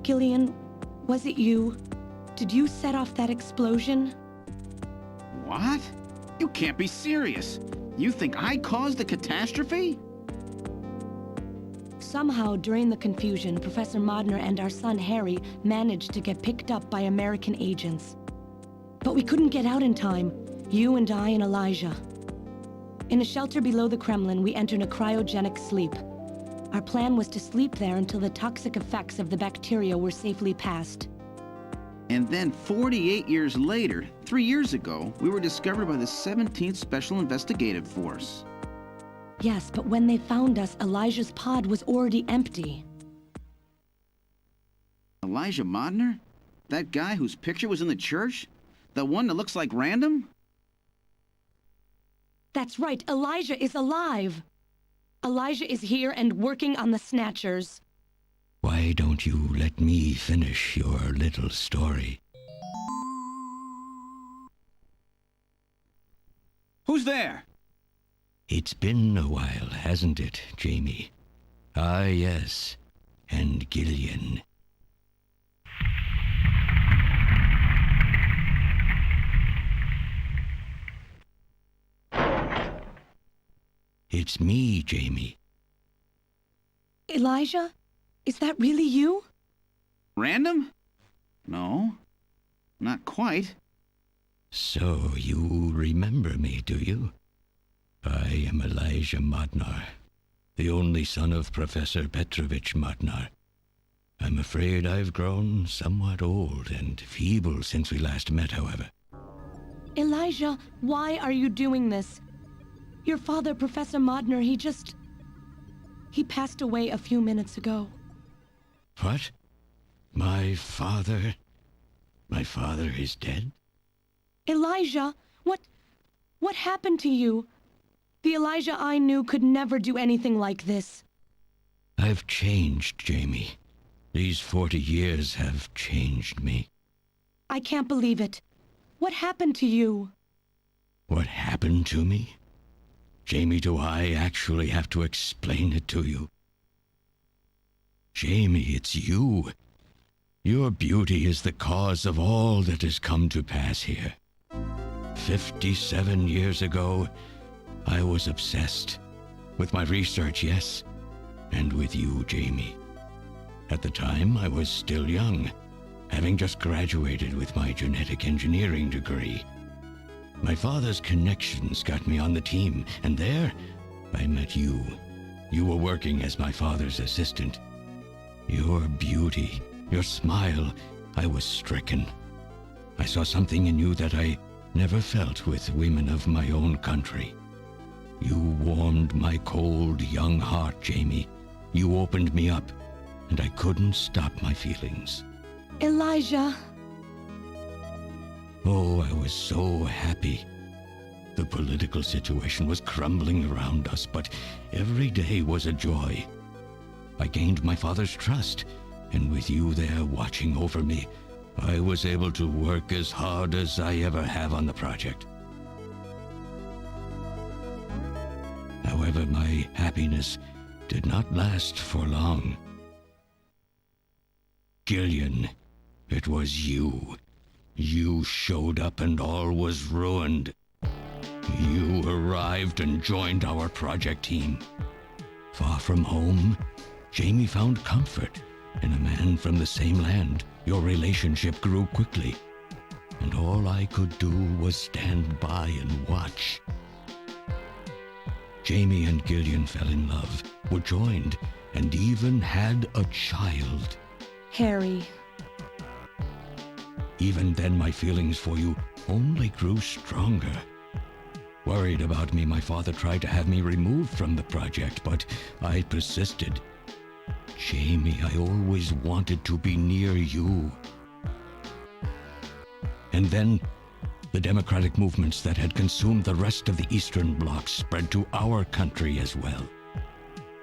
Gillian, was it you? Did you set off that explosion? What? You can't be serious. You think I caused the catastrophe? Somehow, during the confusion, Professor Modner and our son Harry managed to get picked up by American agents. But we couldn't get out in time, you and I and Elijah. In a shelter below the Kremlin, we entered a cryogenic sleep. Our plan was to sleep there until the toxic effects of the bacteria were safely passed. And then 48 years later, 3 years ago, we were discovered by the 17th Special Investigative Force. Yes, but when they found us, Elijah's pod was already empty. Elijah Modner? That guy whose picture was in the church? The one that looks like Random? That's right, Elijah is alive! Elijah is here and working on the Snatchers. Why don't you let me finish your little story? Who's there? It's been a while, hasn't it, Jamie? Ah, yes. And Gillian. It's me, Jamie. Elijah? Is that really you? Random? No, not quite. So you remember me, do you? I am Elijah Modnar, the only son of Professor Petrovich Modnar. I'm afraid I've grown somewhat old and feeble since we last met, however. Elijah, why are you doing this? Your father, Professor Modner, he passed away a few minutes ago. What? My father? My father is dead? Elijah, what happened to you? The Elijah I knew could never do anything like this. I've changed, Jamie. These 40 years have changed me. I can't believe it. What happened to you? What happened to me? Jamie, do I actually have to explain it to you? Jamie, it's you. Your beauty is the cause of all that has come to pass here. 57 years ago, I was obsessed. With my research, yes, and with you, Jamie. At the time, I was still young, having just graduated with my genetic engineering degree. My father's connections got me on the team, and there, I met you. You were working as my father's assistant. Your beauty, your smile, I was stricken. I saw something in you that I never felt with women of my own country. You warmed my cold, young heart, Jamie. You opened me up, and I couldn't stop my feelings. Elijah. Oh, I was so happy. The political situation was crumbling around us, but every day was a joy. I gained my father's trust, and with you there watching over me, I was able to work as hard as I ever have on the project. However, my happiness did not last for long. Gillian, it was you. You showed up and all was ruined. You arrived and joined our project team. Far from home, Jamie found comfort in a man from the same land. Your relationship grew quickly, and all I could do was stand by and watch. Jamie and Gillian fell in love, were joined, and even had a child. Harry. Even then, my feelings for you only grew stronger. Worried about me, my father tried to have me removed from the project, but I persisted. Jamie, I always wanted to be near you. And then, the democratic movements that had consumed the rest of the Eastern Bloc spread to our country as well.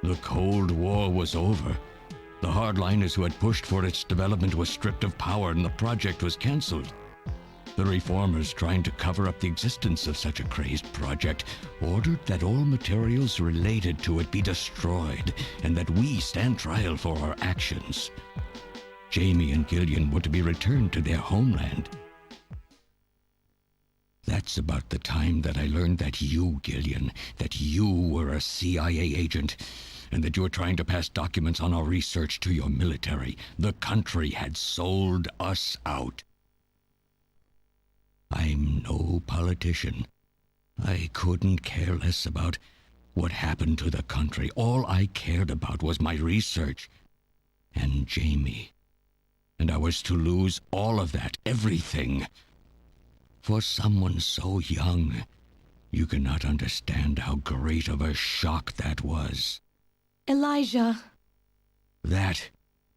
The Cold War was over. The hardliners who had pushed for its development were stripped of power and the project was cancelled. The reformers, trying to cover up the existence of such a crazed project, ordered that all materials related to it be destroyed and that we stand trial for our actions. Jamie and Gillian were to be returned to their homeland. That's about the time that I learned that you, Gillian, that you were a CIA agent, and that you were trying to pass documents on our research to your military. The country had sold us out. I'm no politician. I couldn't care less about what happened to the country. All I cared about was my research and Jamie. And I was to lose all of that, everything. For someone so young, you cannot understand how great of a shock that was. Elijah. That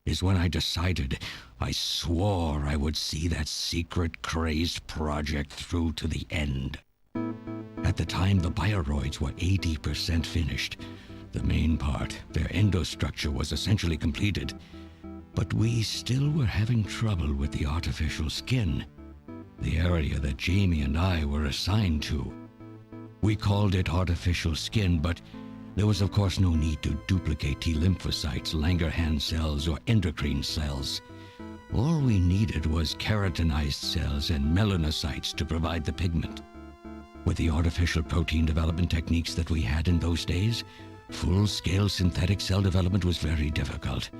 is when I decided. I swore I would see that secret, crazed project through to the end. At the time, the bioroids were 80% finished. The main part, their endostructure, was essentially completed. But we still were having trouble with the artificial skin, the area that Jamie and I were assigned to. We called it artificial skin, but there was of course no need to duplicate T lymphocytes, Langerhans cells, or endocrine cells. All we needed was keratinized cells and melanocytes to provide the pigment. With the artificial protein development techniques that we had in those days, full-scale synthetic cell development was very difficult.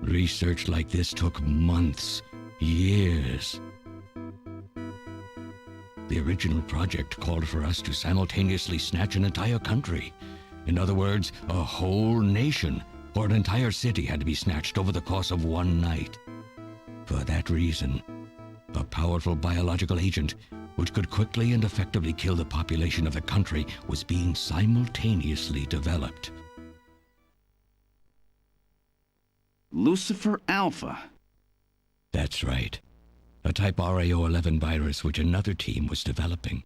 Research like this took months, years. The original project called for us to simultaneously snatch an entire country. In other words, a whole nation, or an entire city, had to be snatched over the course of one night. For that reason, a powerful biological agent, which could quickly and effectively kill the population of the country, was being simultaneously developed. Lucifer Alpha. That's right. A type RAO11 virus which another team was developing.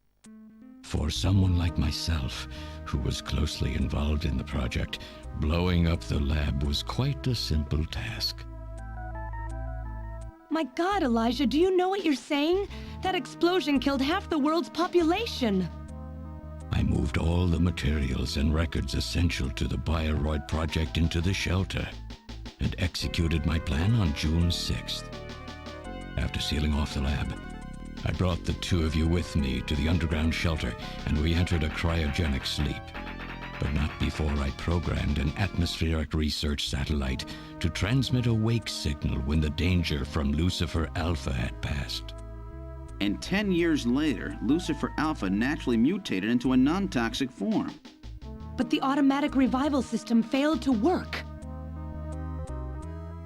For someone like myself, who was closely involved in the project, blowing up the lab was quite a simple task. My God, Elijah, do you know what you're saying? That explosion killed half the world's population. I moved all the materials and records essential to the Bioroid project into the shelter and executed my plan on June 6th. After sealing off the lab, I brought the two of you with me to the underground shelter, and we entered a cryogenic sleep. But not before I programmed an atmospheric research satellite to transmit a wake signal when the danger from Lucifer Alpha had passed. And 10 years later, Lucifer Alpha naturally mutated into a non-toxic form. But the automatic revival system failed to work.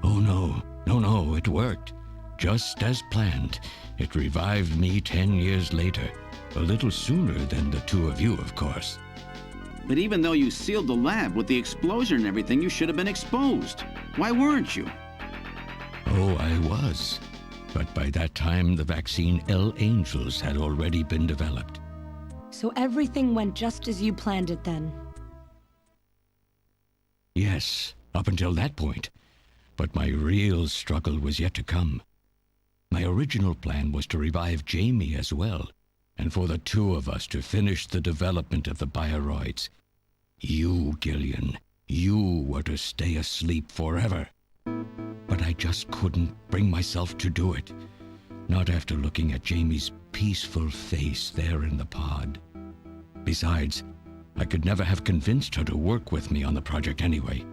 Oh no, it worked. Just as planned. It revived me 10 years later. A little sooner than the two of you, of course. But even though you sealed the lab with the explosion and everything, you should have been exposed. Why weren't you? Oh, I was. But by that time, the vaccine L-Angels had already been developed. So everything went just as you planned it then? Yes, up until that point. But my real struggle was yet to come. My original plan was to revive Jamie as well, and for the two of us to finish the development of the bioroids. You, Gillian, you were to stay asleep forever. But but I just couldn't bring myself to do it. Not after looking at Jamie's peaceful face there in the pod. Besides, I could never have convinced her to work with me on the project anyway.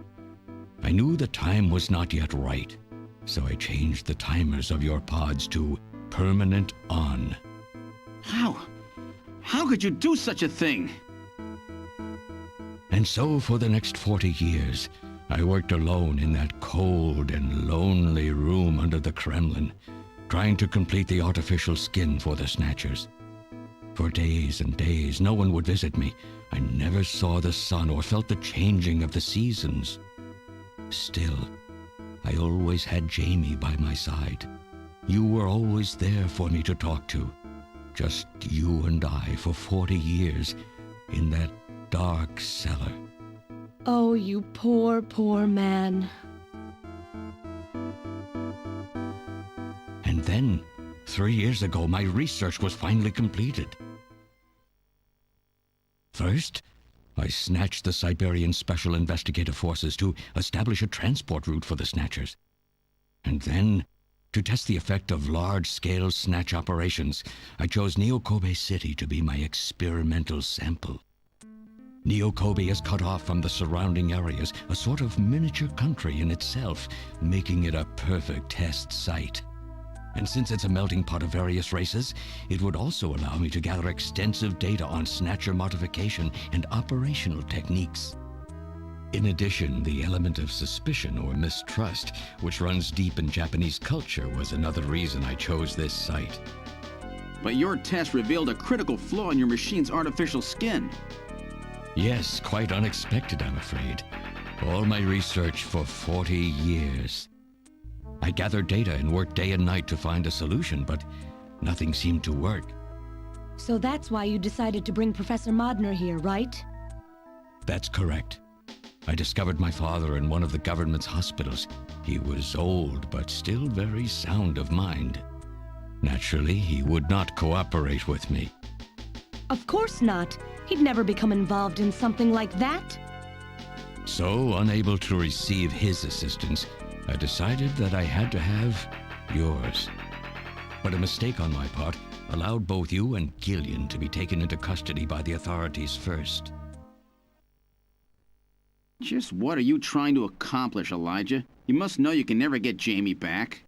I knew the time was not yet right, so I changed the timers of your pods to permanent on. How? How could you do such a thing? And so for the next 40 years, I worked alone in that cold and lonely room under the Kremlin, trying to complete the artificial skin for the Snatchers. For days and days, no one would visit me. I never saw the sun or felt the changing of the seasons. Still, I always had Jamie by my side. You were always there for me to talk to. Just you and I for 40 years in that dark cellar. Oh, you poor, poor man. And then, 3 years ago, my research was finally completed. First, I snatched the Siberian Special Investigative Forces to establish a transport route for the Snatchers. And then, to test the effect of large-scale snatch operations, I chose Neo-Kobe City to be my experimental sample. Neo-Kobe is cut off from the surrounding areas, a sort of miniature country in itself, making it a perfect test site. And since it's a melting pot of various races, it would also allow me to gather extensive data on Snatcher modification and operational techniques. In addition, the element of suspicion or mistrust, which runs deep in Japanese culture, was another reason I chose this site. But your test revealed a critical flaw in your machine's artificial skin. Yes, quite unexpected, I'm afraid. All my research for 40 years. I gathered data and worked day and night to find a solution, but nothing seemed to work. So that's why you decided to bring Professor Modner here, right? That's correct. I discovered my father in one of the government's hospitals. He was old, but still very sound of mind. Naturally, he would not cooperate with me. Of course not. He'd never become involved in something like that. So, unable to receive his assistance, I decided that I had to have yours. But a mistake on my part allowed both you and Gillian to be taken into custody by the authorities first. Just what are you trying to accomplish, Elijah? You must know you can never get Jamie back.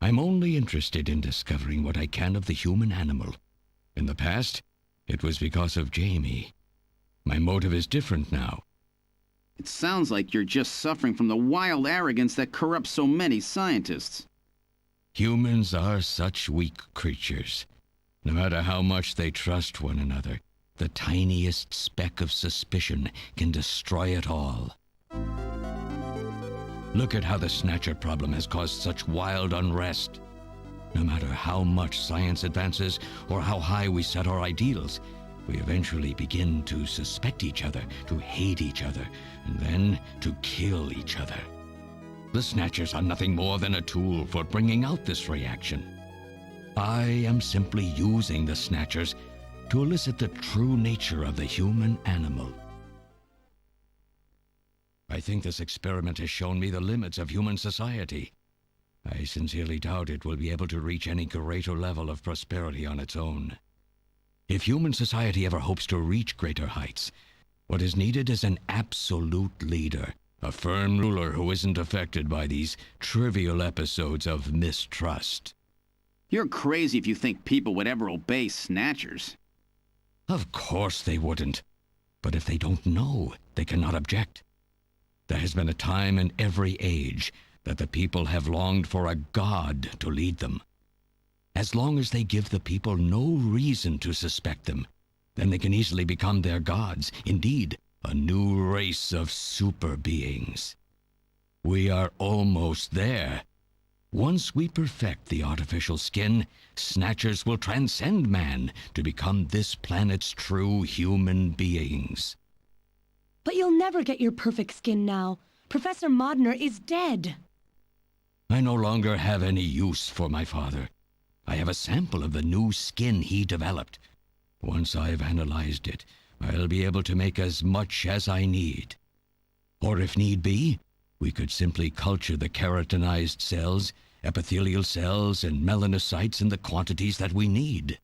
I'm only interested in discovering what I can of the human animal. In the past, it was because of Jamie. My motive is different now. It sounds like you're just suffering from the wild arrogance that corrupts so many scientists. Humans are such weak creatures. No matter how much they trust one another, the tiniest speck of suspicion can destroy it all. Look at how the Snatcher problem has caused such wild unrest. No matter how much science advances or how high we set our ideals, we eventually begin to suspect each other, to hate each other, and then to kill each other. The Snatchers are nothing more than a tool for bringing out this reaction. I am simply using the Snatchers to elicit the true nature of the human animal. I think this experiment has shown me the limits of human society. I sincerely doubt it will be able to reach any greater level of prosperity on its own. If human society ever hopes to reach greater heights, what is needed is an absolute leader, a firm ruler who isn't affected by these trivial episodes of mistrust. You're crazy if you think people would ever obey Snatchers. Of course they wouldn't. But if they don't know, they cannot object. There has been a time in every age that the people have longed for a god to lead them. As long as they give the people no reason to suspect them, then they can easily become their gods, indeed, a new race of super beings. We are almost there. Once we perfect the artificial skin, Snatchers will transcend man to become this planet's true human beings. But you'll never get your perfect skin now. Professor Modner is dead. I no longer have any use for my father. I have a sample of the new skin he developed. Once I've analyzed it, I'll be able to make as much as I need. Or if need be, We could simply culture the keratinized cells, epithelial cells, and melanocytes in the quantities that we need.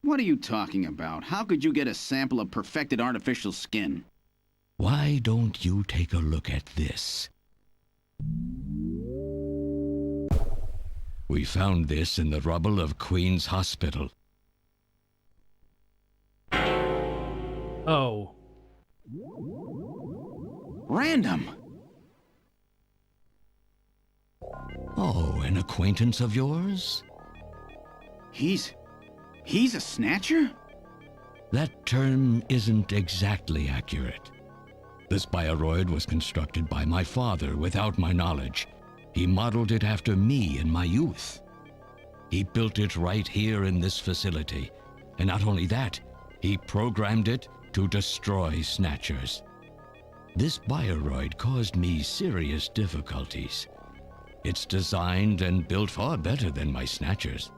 What are you talking about? How could you get a sample of perfected artificial skin? Why don't you take a look at this? We found this in the rubble of Queen's Hospital. Oh. Random! Oh, an acquaintance of yours? He's a Snatcher? That term isn't exactly accurate. This bioroid was constructed by my father without my knowledge. He modeled it after me in my youth. He built it right here in this facility. And not only that, he programmed it to destroy Snatchers. This bioroid caused me serious difficulties. It's designed and built far better than my Snatchers.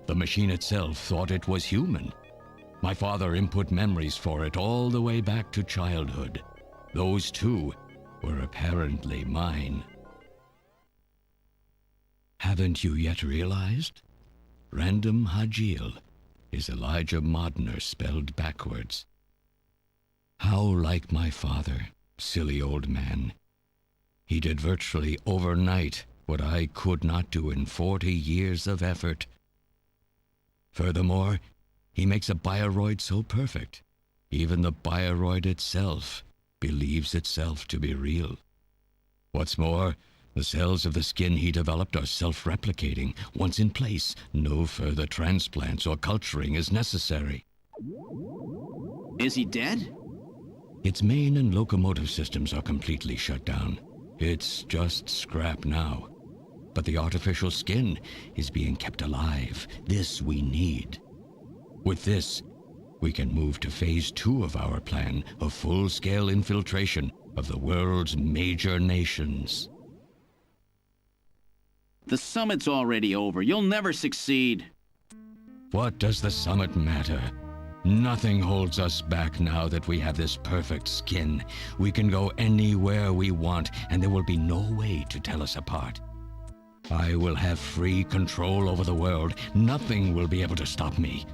The machine itself thought it was human. My father input memories for it all the way back to childhood. Those too were apparently mine. Haven't you yet realized? Random Hajil is Elijah Modner spelled backwards. How like my father, silly old man. He did virtually overnight what I could not do in 40 years of effort. Furthermore, he makes a bioroid so perfect, even the bioroid itself believes itself to be real. What's more, the cells of the skin he developed are self-replicating. Once in place, no further transplants or culturing is necessary. Is he dead? Its main and locomotive systems are completely shut down. It's just scrap now. But the artificial skin is being kept alive. This we need. With this, we can move to phase 2 of our plan of full-scale infiltration of the world's major nations. The summit's already over. You'll never succeed. What does the summit matter? Nothing holds us back now that we have this perfect skin. We can go anywhere we want, and there will be no way to tell us apart. I will have free control over the world. Nothing will be able to stop me.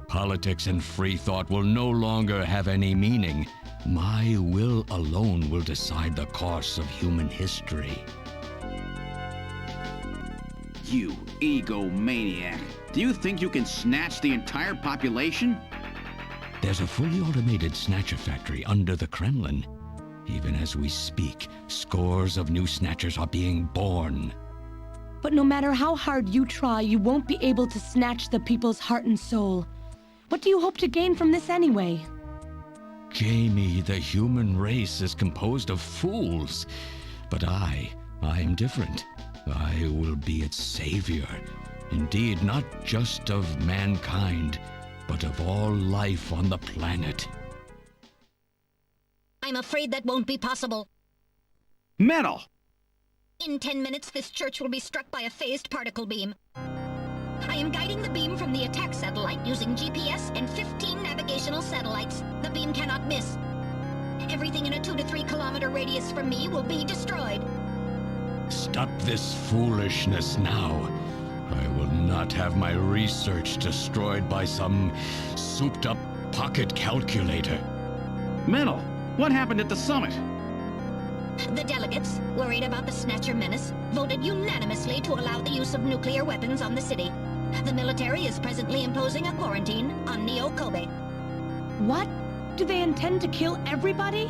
Politics and free thought will no longer have any meaning. My will alone will decide the course of human history. You egomaniac. Do you think you can snatch the entire population? There's a fully automated Snatcher factory under the Kremlin. Even as we speak, scores of new Snatchers are being born. But no matter how hard you try, you won't be able to snatch the people's heart and soul. What do you hope to gain from this anyway? Jamie, the human race is composed of fools. But I am different. I will be its savior. Indeed, not just of mankind, but of all life on the planet. I'm afraid that won't be possible. Metal! In 10 minutes, this church will be struck by a phased particle beam. I am guiding the beam from the attack satellite using GPS and 15 navigational satellites. The beam cannot miss. Everything in a 2 to 3 kilometer radius from me will be destroyed. Stop this foolishness now. I will not have my research destroyed by some souped-up pocket calculator. Metal, what happened at the summit? The delegates, worried about the Snatcher menace, voted unanimously to allow the use of nuclear weapons on the city. The military is presently imposing a quarantine on Neo Kobe. What? Do they intend to kill everybody?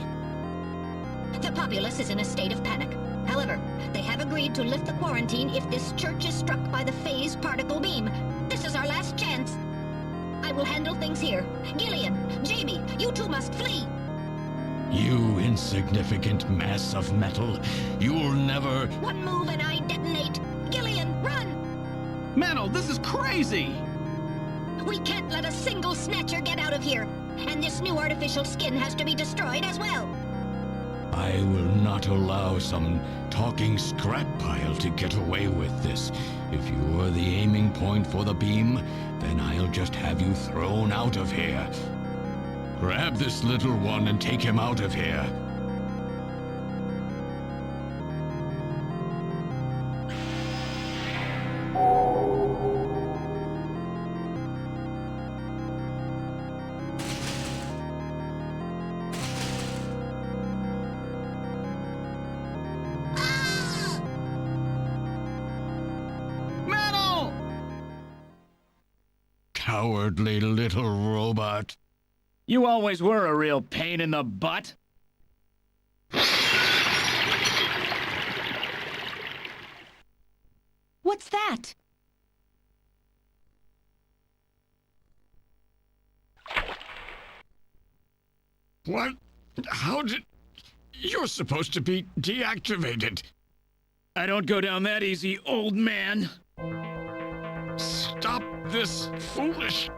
The populace is in a state of panic. However, they have agreed to lift the quarantine if this church is struck by the phased particle beam. This is our last chance. I will handle things here. Gillian, Jamie, you two must flee. You insignificant mass of metal. You'll never... One move and I detonate. Gillian, run! Metal, this is crazy! We can't let a single Snatcher get out of here. And this new artificial skin has to be destroyed as well. I will not allow some talking scrap pile to get away with this. If you are the aiming point for the beam, then I'll just have you thrown out of here. Grab this little one and take him out of here. cowardly little robot. You always were a real pain in the butt. What's that? What? How did... You're supposed to be deactivated. I don't go down that easy, old man. Stop this foolish...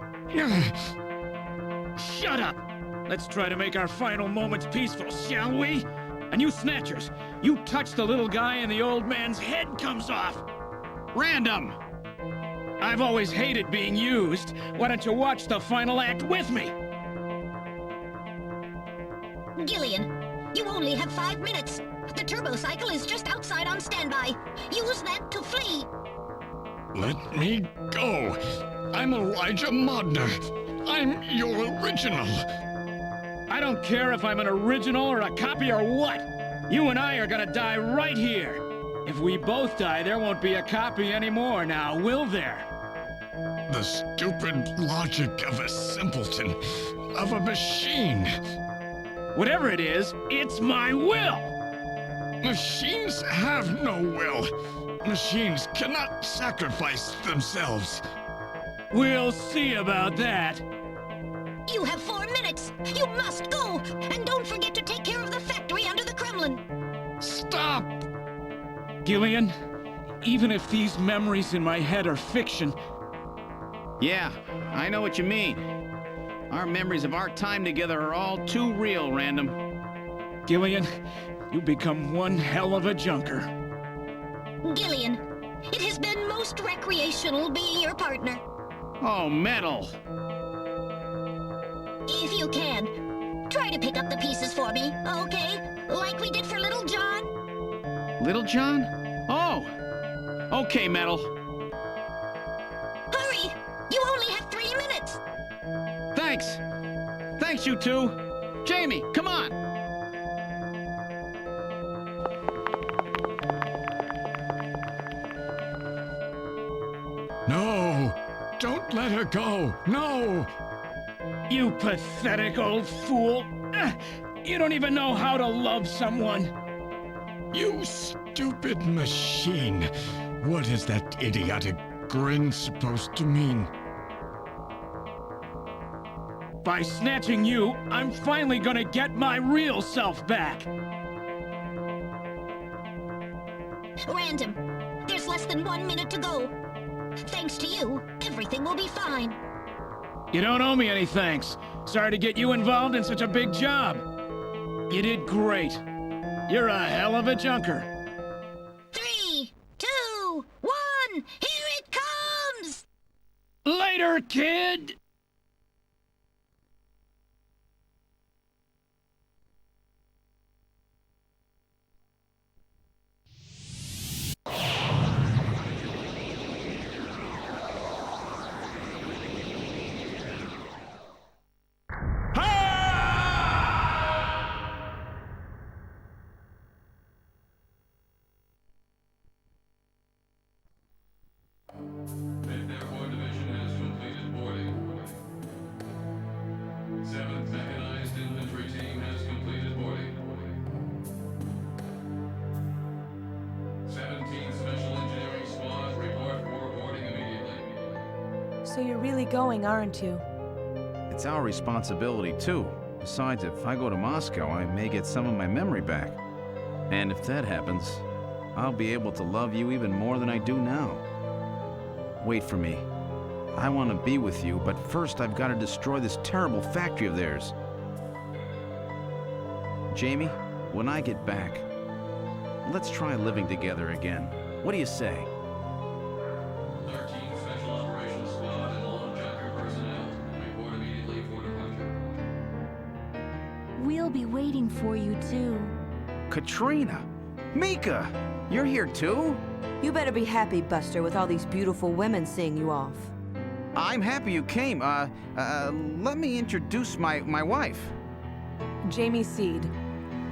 Shut up! Let's try to make our final moments peaceful, shall we? And you Snatchers, you touch the little guy and the old man's head comes off. Random! I've always hated being used. Why don't you watch the final act with me? Gillian, you only have 5 minutes. The turbo cycle is just outside on standby. Use that to flee. Let me go. I'm Elijah Modner. I'm your original. I don't care if I'm an original or a copy or what. You and I are gonna die right here. If we both die, there won't be a copy anymore now, will there? The stupid logic of a simpleton, of a machine. Whatever it is, it's my will! Machines have no will. Machines cannot sacrifice themselves. We'll see about that. You have 4 minutes. You must go. And don't forget to take care of the factory under the Kremlin. Stop! Gillian, even if these memories in my head are fiction... Yeah, I know what you mean. Our memories of our time together are all too real, Random. Gillian, you become one hell of a junker. Gillian, it has been most recreational being your partner. Oh, metal! If you can, try to pick up the pieces for me, okay? Like we did for Little John? Little John? Oh! Okay, Metal. Hurry! You only have 3 minutes! Thanks! Thanks, you two! Jamie, come on! No! Don't let her go! No! You pathetic old fool! You don't even know how to love someone! You stupid machine! What is that idiotic grin supposed to mean? By snatching you, I'm finally gonna get my real self back! Random, there's less than 1 minute to go. Thanks to you, everything will be fine. You don't owe me any thanks. Sorry to get you involved in such a big job. You did great. You're a hell of a junker. 3, 2, 1, here it comes! Later, kid! Airport Division has completed boarding. 7th Mechanized Infantry Team has completed boarding. 17th Special Engineering Squad report for boarding immediately. So you're really going, aren't you? It's our responsibility, too. Besides, if I go to Moscow, I may get some of my memory back. And if that happens, I'll be able to love you even more than I do now. Wait for me. I want to be with you, but first I've got to destroy this terrible factory of theirs. Jamie, when I get back, let's try living together again. What do you say? 13th Special Operations Squad and all Jacker personnel report immediately for departure. We'll be waiting for you, too. Katrina! Mika! You're here too? You better be happy, Buster, with all these beautiful women seeing you off. I'm happy you came. Let me introduce my wife. Jamie Seed.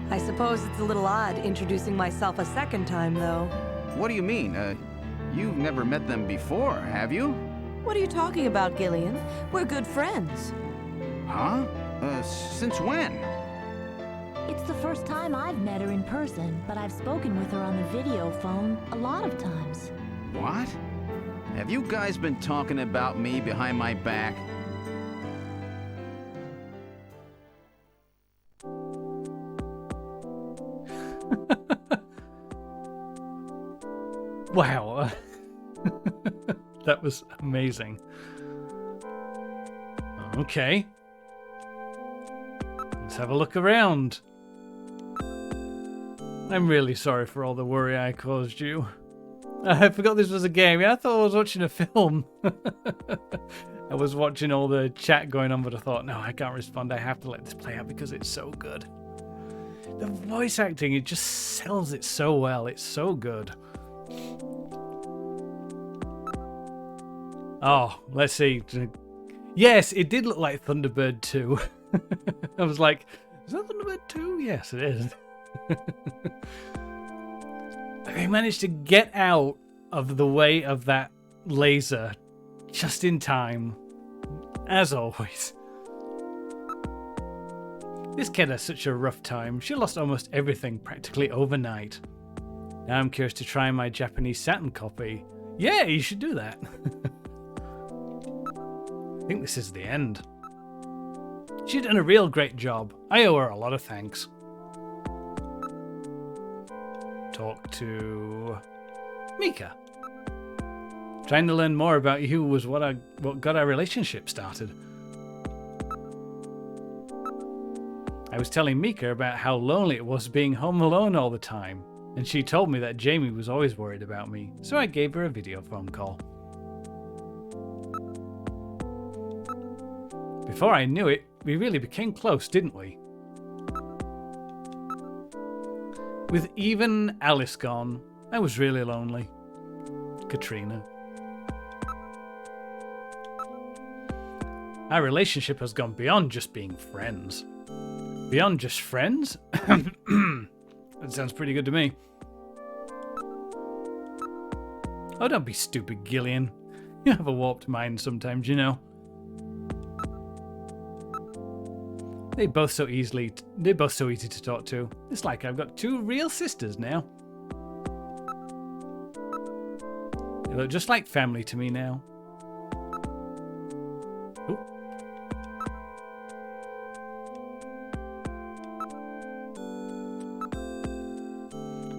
I suppose it's a little odd introducing myself a second time, though. What do you mean? You've never met them before, have you? What are you talking about, Gillian? We're good friends. Huh? Since when? It's the first time I've met her in person, but I've spoken with her on the video phone a lot of times. What? Have you guys been talking about me behind my back? Wow. That was amazing. Okay. Let's have a look around. I'm really sorry for all the worry I caused you. I forgot this was a game. Yeah, I thought I was watching a film. I was watching all the chat going on, but I thought, no, I can't respond. I have to let this play out because it's so good. The voice acting, it just sells it so well. It's so good. Oh, let's see. Yes, it did look like Thunderbird 2. I was like, is that Thunderbird 2? Yes, it is. I managed to get out of the way of that laser just in time, as always. This kid has such a rough time. She lost almost everything practically overnight. Now I'm curious to try my Japanese Saturn copy. Yeah, you should do that. I think this is the end. She's done a real great job. I owe her a lot of thanks. Talk to Mika. Trying to learn more about you was what got our relationship started. I was telling Mika about how lonely it was being home alone all the time, and she told me that Jamie was always worried about me, so I gave her a video phone call. Before I knew it, we really became close, didn't we? With even Alice gone, I was really lonely. Katrina. Our relationship has gone beyond just being friends. Beyond just friends? That sounds pretty good to me. Oh, don't be stupid, Gillian. You have a warped mind sometimes, you know. They're both so easy to talk to. It's like I've got two real sisters now. They look just like family to me now. Ooh.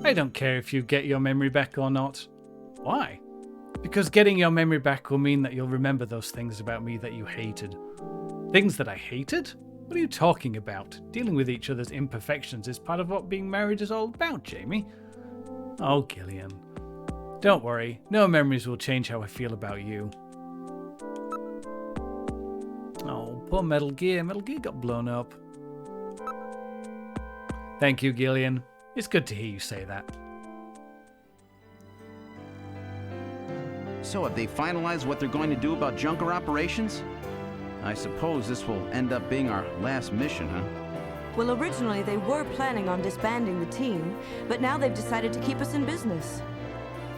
I don't care if you get your memory back or not. Why? Because getting your memory back will mean that you'll remember those things about me that you hated. Things that I hated? What are you talking about? Dealing with each other's imperfections is part of what being married is all about, Jamie. Oh, Gillian. Don't worry, no memories will change how I feel about you. Oh, poor Metal Gear. Metal Gear got blown up. Thank you, Gillian. It's good to hear you say that. So have they finalized what they're going to do about Junker operations? I suppose this will end up being our last mission, huh? Well, originally they were planning on disbanding the team, but now they've decided to keep us in business.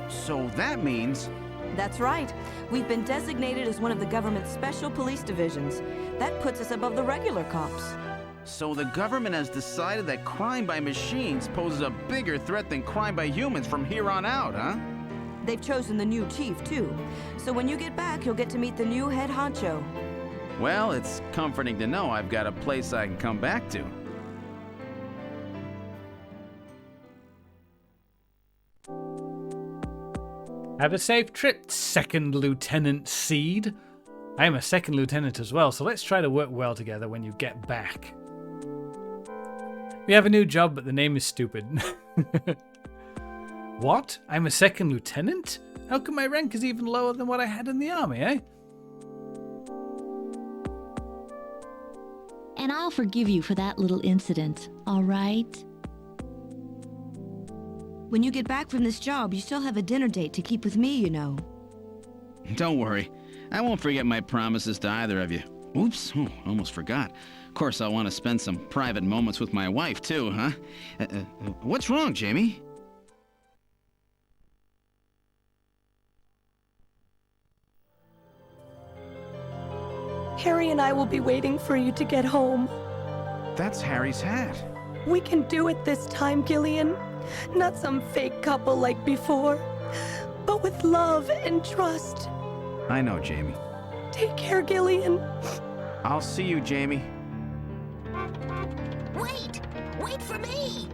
So that means... That's right. We've been designated as one of the government's special police divisions. That puts us above the regular cops. So the government has decided that crime by machines poses a bigger threat than crime by humans from here on out, huh? They've chosen the new chief, too. So when you get back, you'll get to meet the new head honcho. Well, it's comforting to know I've got a place I can come back to. Have a safe trip, Second Lieutenant Seed. I am a second lieutenant as well, so let's try to work well together when you get back. We have a new job, but the name is stupid. What? I'm a second lieutenant? How come my rank is even lower than what I had in the army, eh? And I'll forgive you for that little incident, all right? When you get back from this job, you still have a dinner date to keep with me, you know. Don't worry. I won't forget my promises to either of you. Oops, almost forgot. Of course, I'll want to spend some private moments with my wife, too, huh? What's wrong, Jamie? Harry and I will be waiting for you to get home. That's Harry's hat. We can do it this time, Gillian. Not some fake couple like before, but with love and trust. I know, Jamie. Take care, Gillian. I'll see you, Jamie. Wait! Wait for me!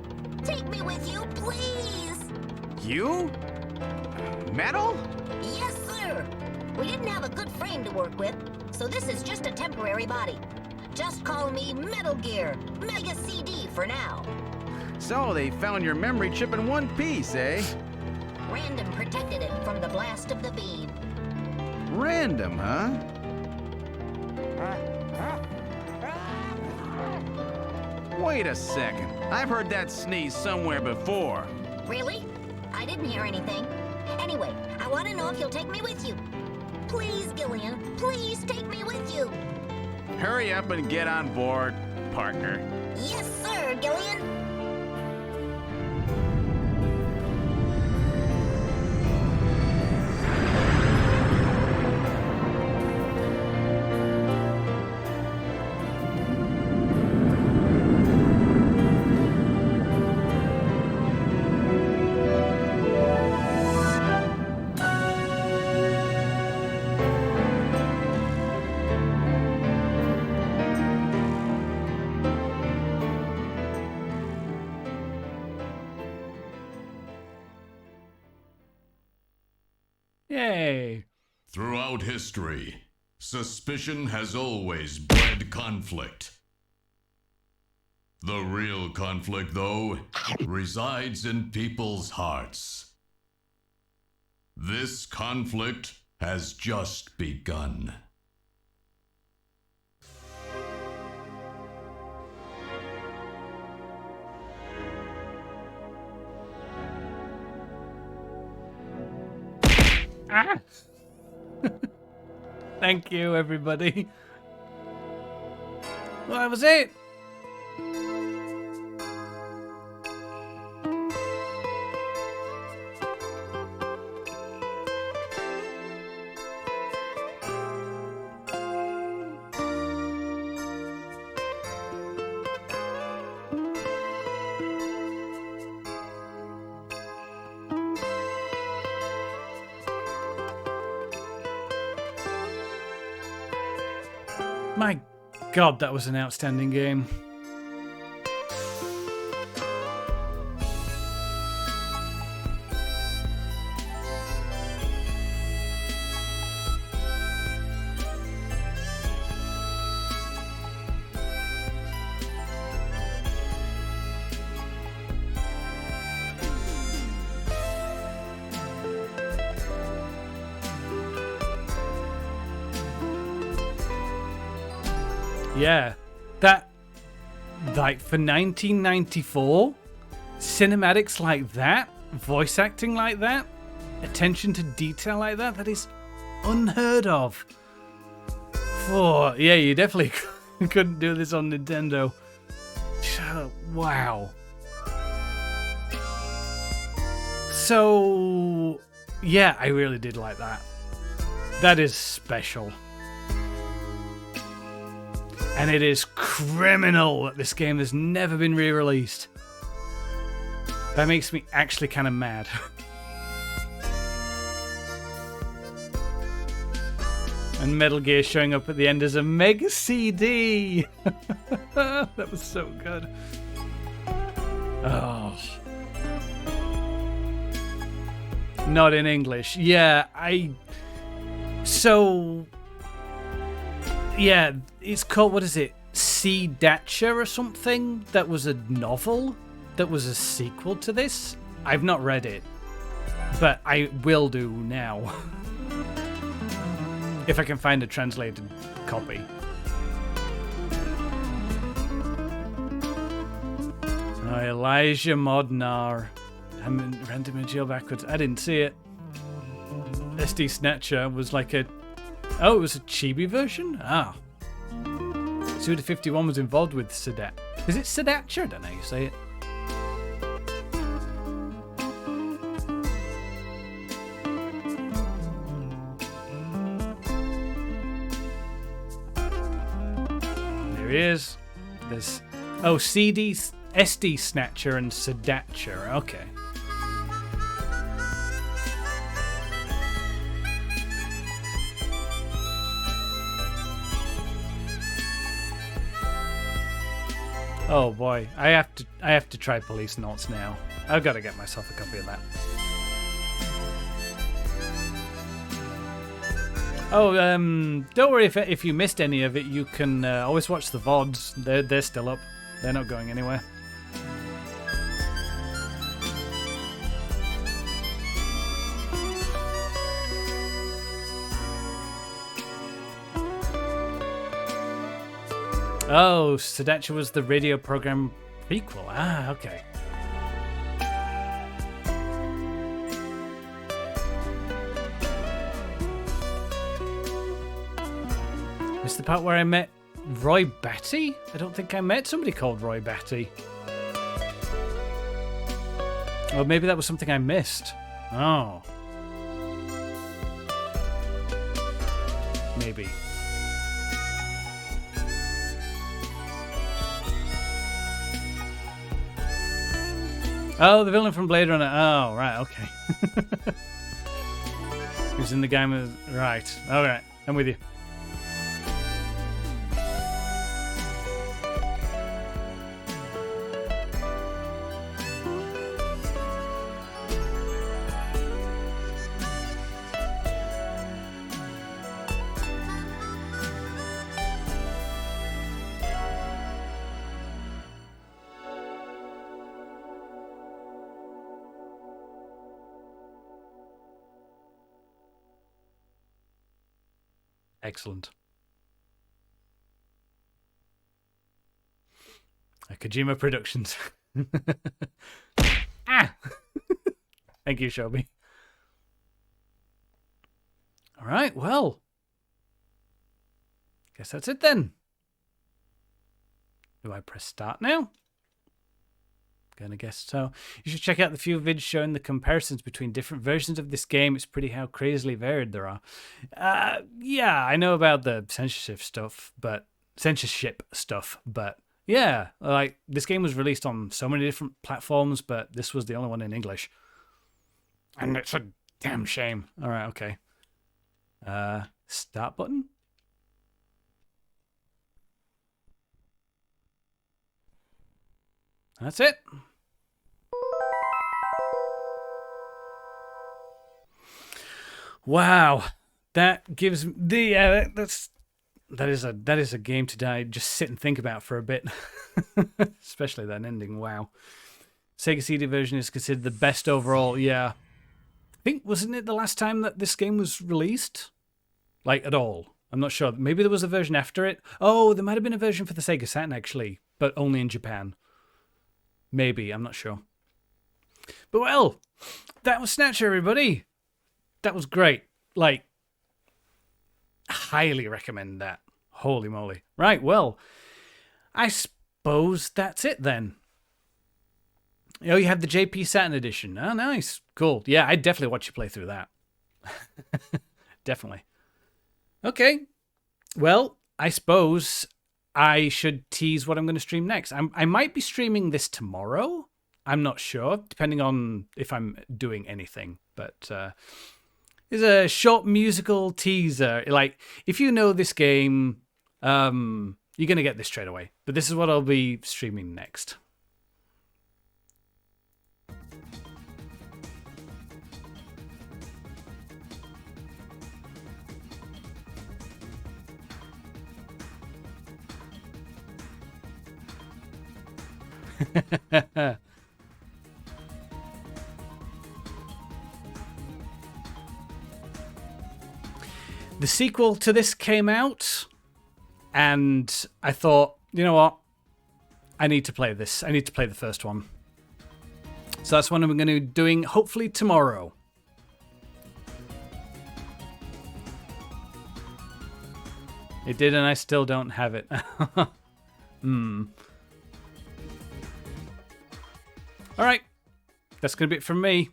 Take me with you, please! You? Metal? Yes, sir! We didn't have a good frame to work with, so this is just a temporary body. Just call me Metal Gear, Mega CD for now. So they found your memory chip in one piece, eh? Random protected it from the blast of the beam. Random, huh? Wait a second. I've heard that sneeze somewhere before. Really? I didn't hear anything. Anyway, I want to know if you'll take me with you. Please, Gillian, please take me with you. Hurry up and get on board, partner. Yes, sir, Gillian. Yay. Throughout history, suspicion has always bred conflict. The real conflict, though, resides in people's hearts. This conflict has just begun. Ah! Thank you, everybody. Well, that was it. My God, that was an outstanding game. Yeah, that, like, for 1994, cinematics like that, voice acting like that, attention to detail like that, that is unheard of. Oh, yeah, you definitely couldn't do this on Nintendo. Wow. So, yeah, I really did like that. That is special. And it is criminal that this game has never been re-released. That makes me actually kind of mad. And Metal Gear showing up at the end as a Mega CD. That was so good. Oh. Not in English. Yeah, So... Yeah, it's called, what is it? Snatcher or something? That was a novel? That was a sequel to this? I've not read it. But I will do now. If I can find a translated copy. Oh, Elijah Modnar. Random and Jill backwards. I didn't see it. SD Snatcher was like a... Oh, it was a chibi version? Ah. Suda51 was involved with Sadat. Is it Sadatcher? I don't know how you say it. he is. There's CD, SD Snatcher, and Sedatcher. Okay. Oh boy, I have to try Police Notes now. I've got to get myself a copy of that. Oh, don't worry if you missed any of it. You can always watch the VODs. They're still up. They're not going anywhere. Oh, Sedatcher was the radio program prequel. Ah, okay. It's the part where I met Roy Batty? I don't think I met somebody called Roy Batty. Or maybe that was something I missed. Oh. Maybe. Oh, the villain from Blade Runner. Oh, right, okay. Who's in the game of... Right, alright, I'm with you. Excellent. Kojima Productions. Ah! Thank you, Shobi. All right, well. Guess that's it then. Do I press start now? Gonna guess so. You should check out the few vids showing the comparisons between different versions of this game. It's pretty how crazily varied there are. Yeah, I know about the censorship stuff, but yeah, like this game was released on so many different platforms, but this was the only one in English. And it's a damn shame. All right, okay. Start button. That's it. Wow, that gives the that is a game to just sit and think about for a bit, especially that ending. Wow, Sega CD version is considered the best overall. Yeah, I think wasn't it the last time that this game was released, like at all? I'm not sure. Maybe there was a version after it. Oh, there might have been a version for the Sega Saturn actually, but only in Japan. Maybe, I'm not sure. But well, that was Snatcher, everybody. That was great. Like, highly recommend that. Holy moly. Right, well, I suppose that's it then. Oh, you had the JP Saturn edition. Oh, nice. Cool. Yeah, I'd definitely watch you play through that. Definitely. Okay. Well, I suppose I should tease what I'm going to stream next. I might be streaming this tomorrow. I'm not sure, depending on if I'm doing anything. But it's a short musical teaser. Like, if you know this game, you're going to get this straight away. But this is what I'll be streaming next. The sequel to this came out, and I thought, you know what? I need to play this. I need to play the first one. So that's what I'm going to be doing, hopefully tomorrow. It did, and I still don't have it. All right, that's going to be it from me.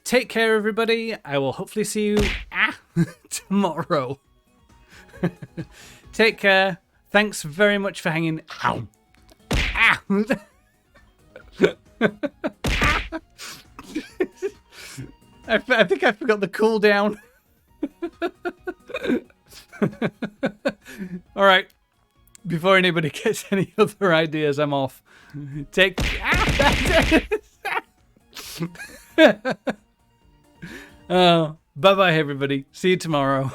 Take care, everybody. I will hopefully see you tomorrow. Take care. Thanks very much for hanging. Ow. Ow. I think I forgot the cooldown. All right. Before anybody gets any other ideas, I'm off. Take. Bye-bye, everybody. See you tomorrow.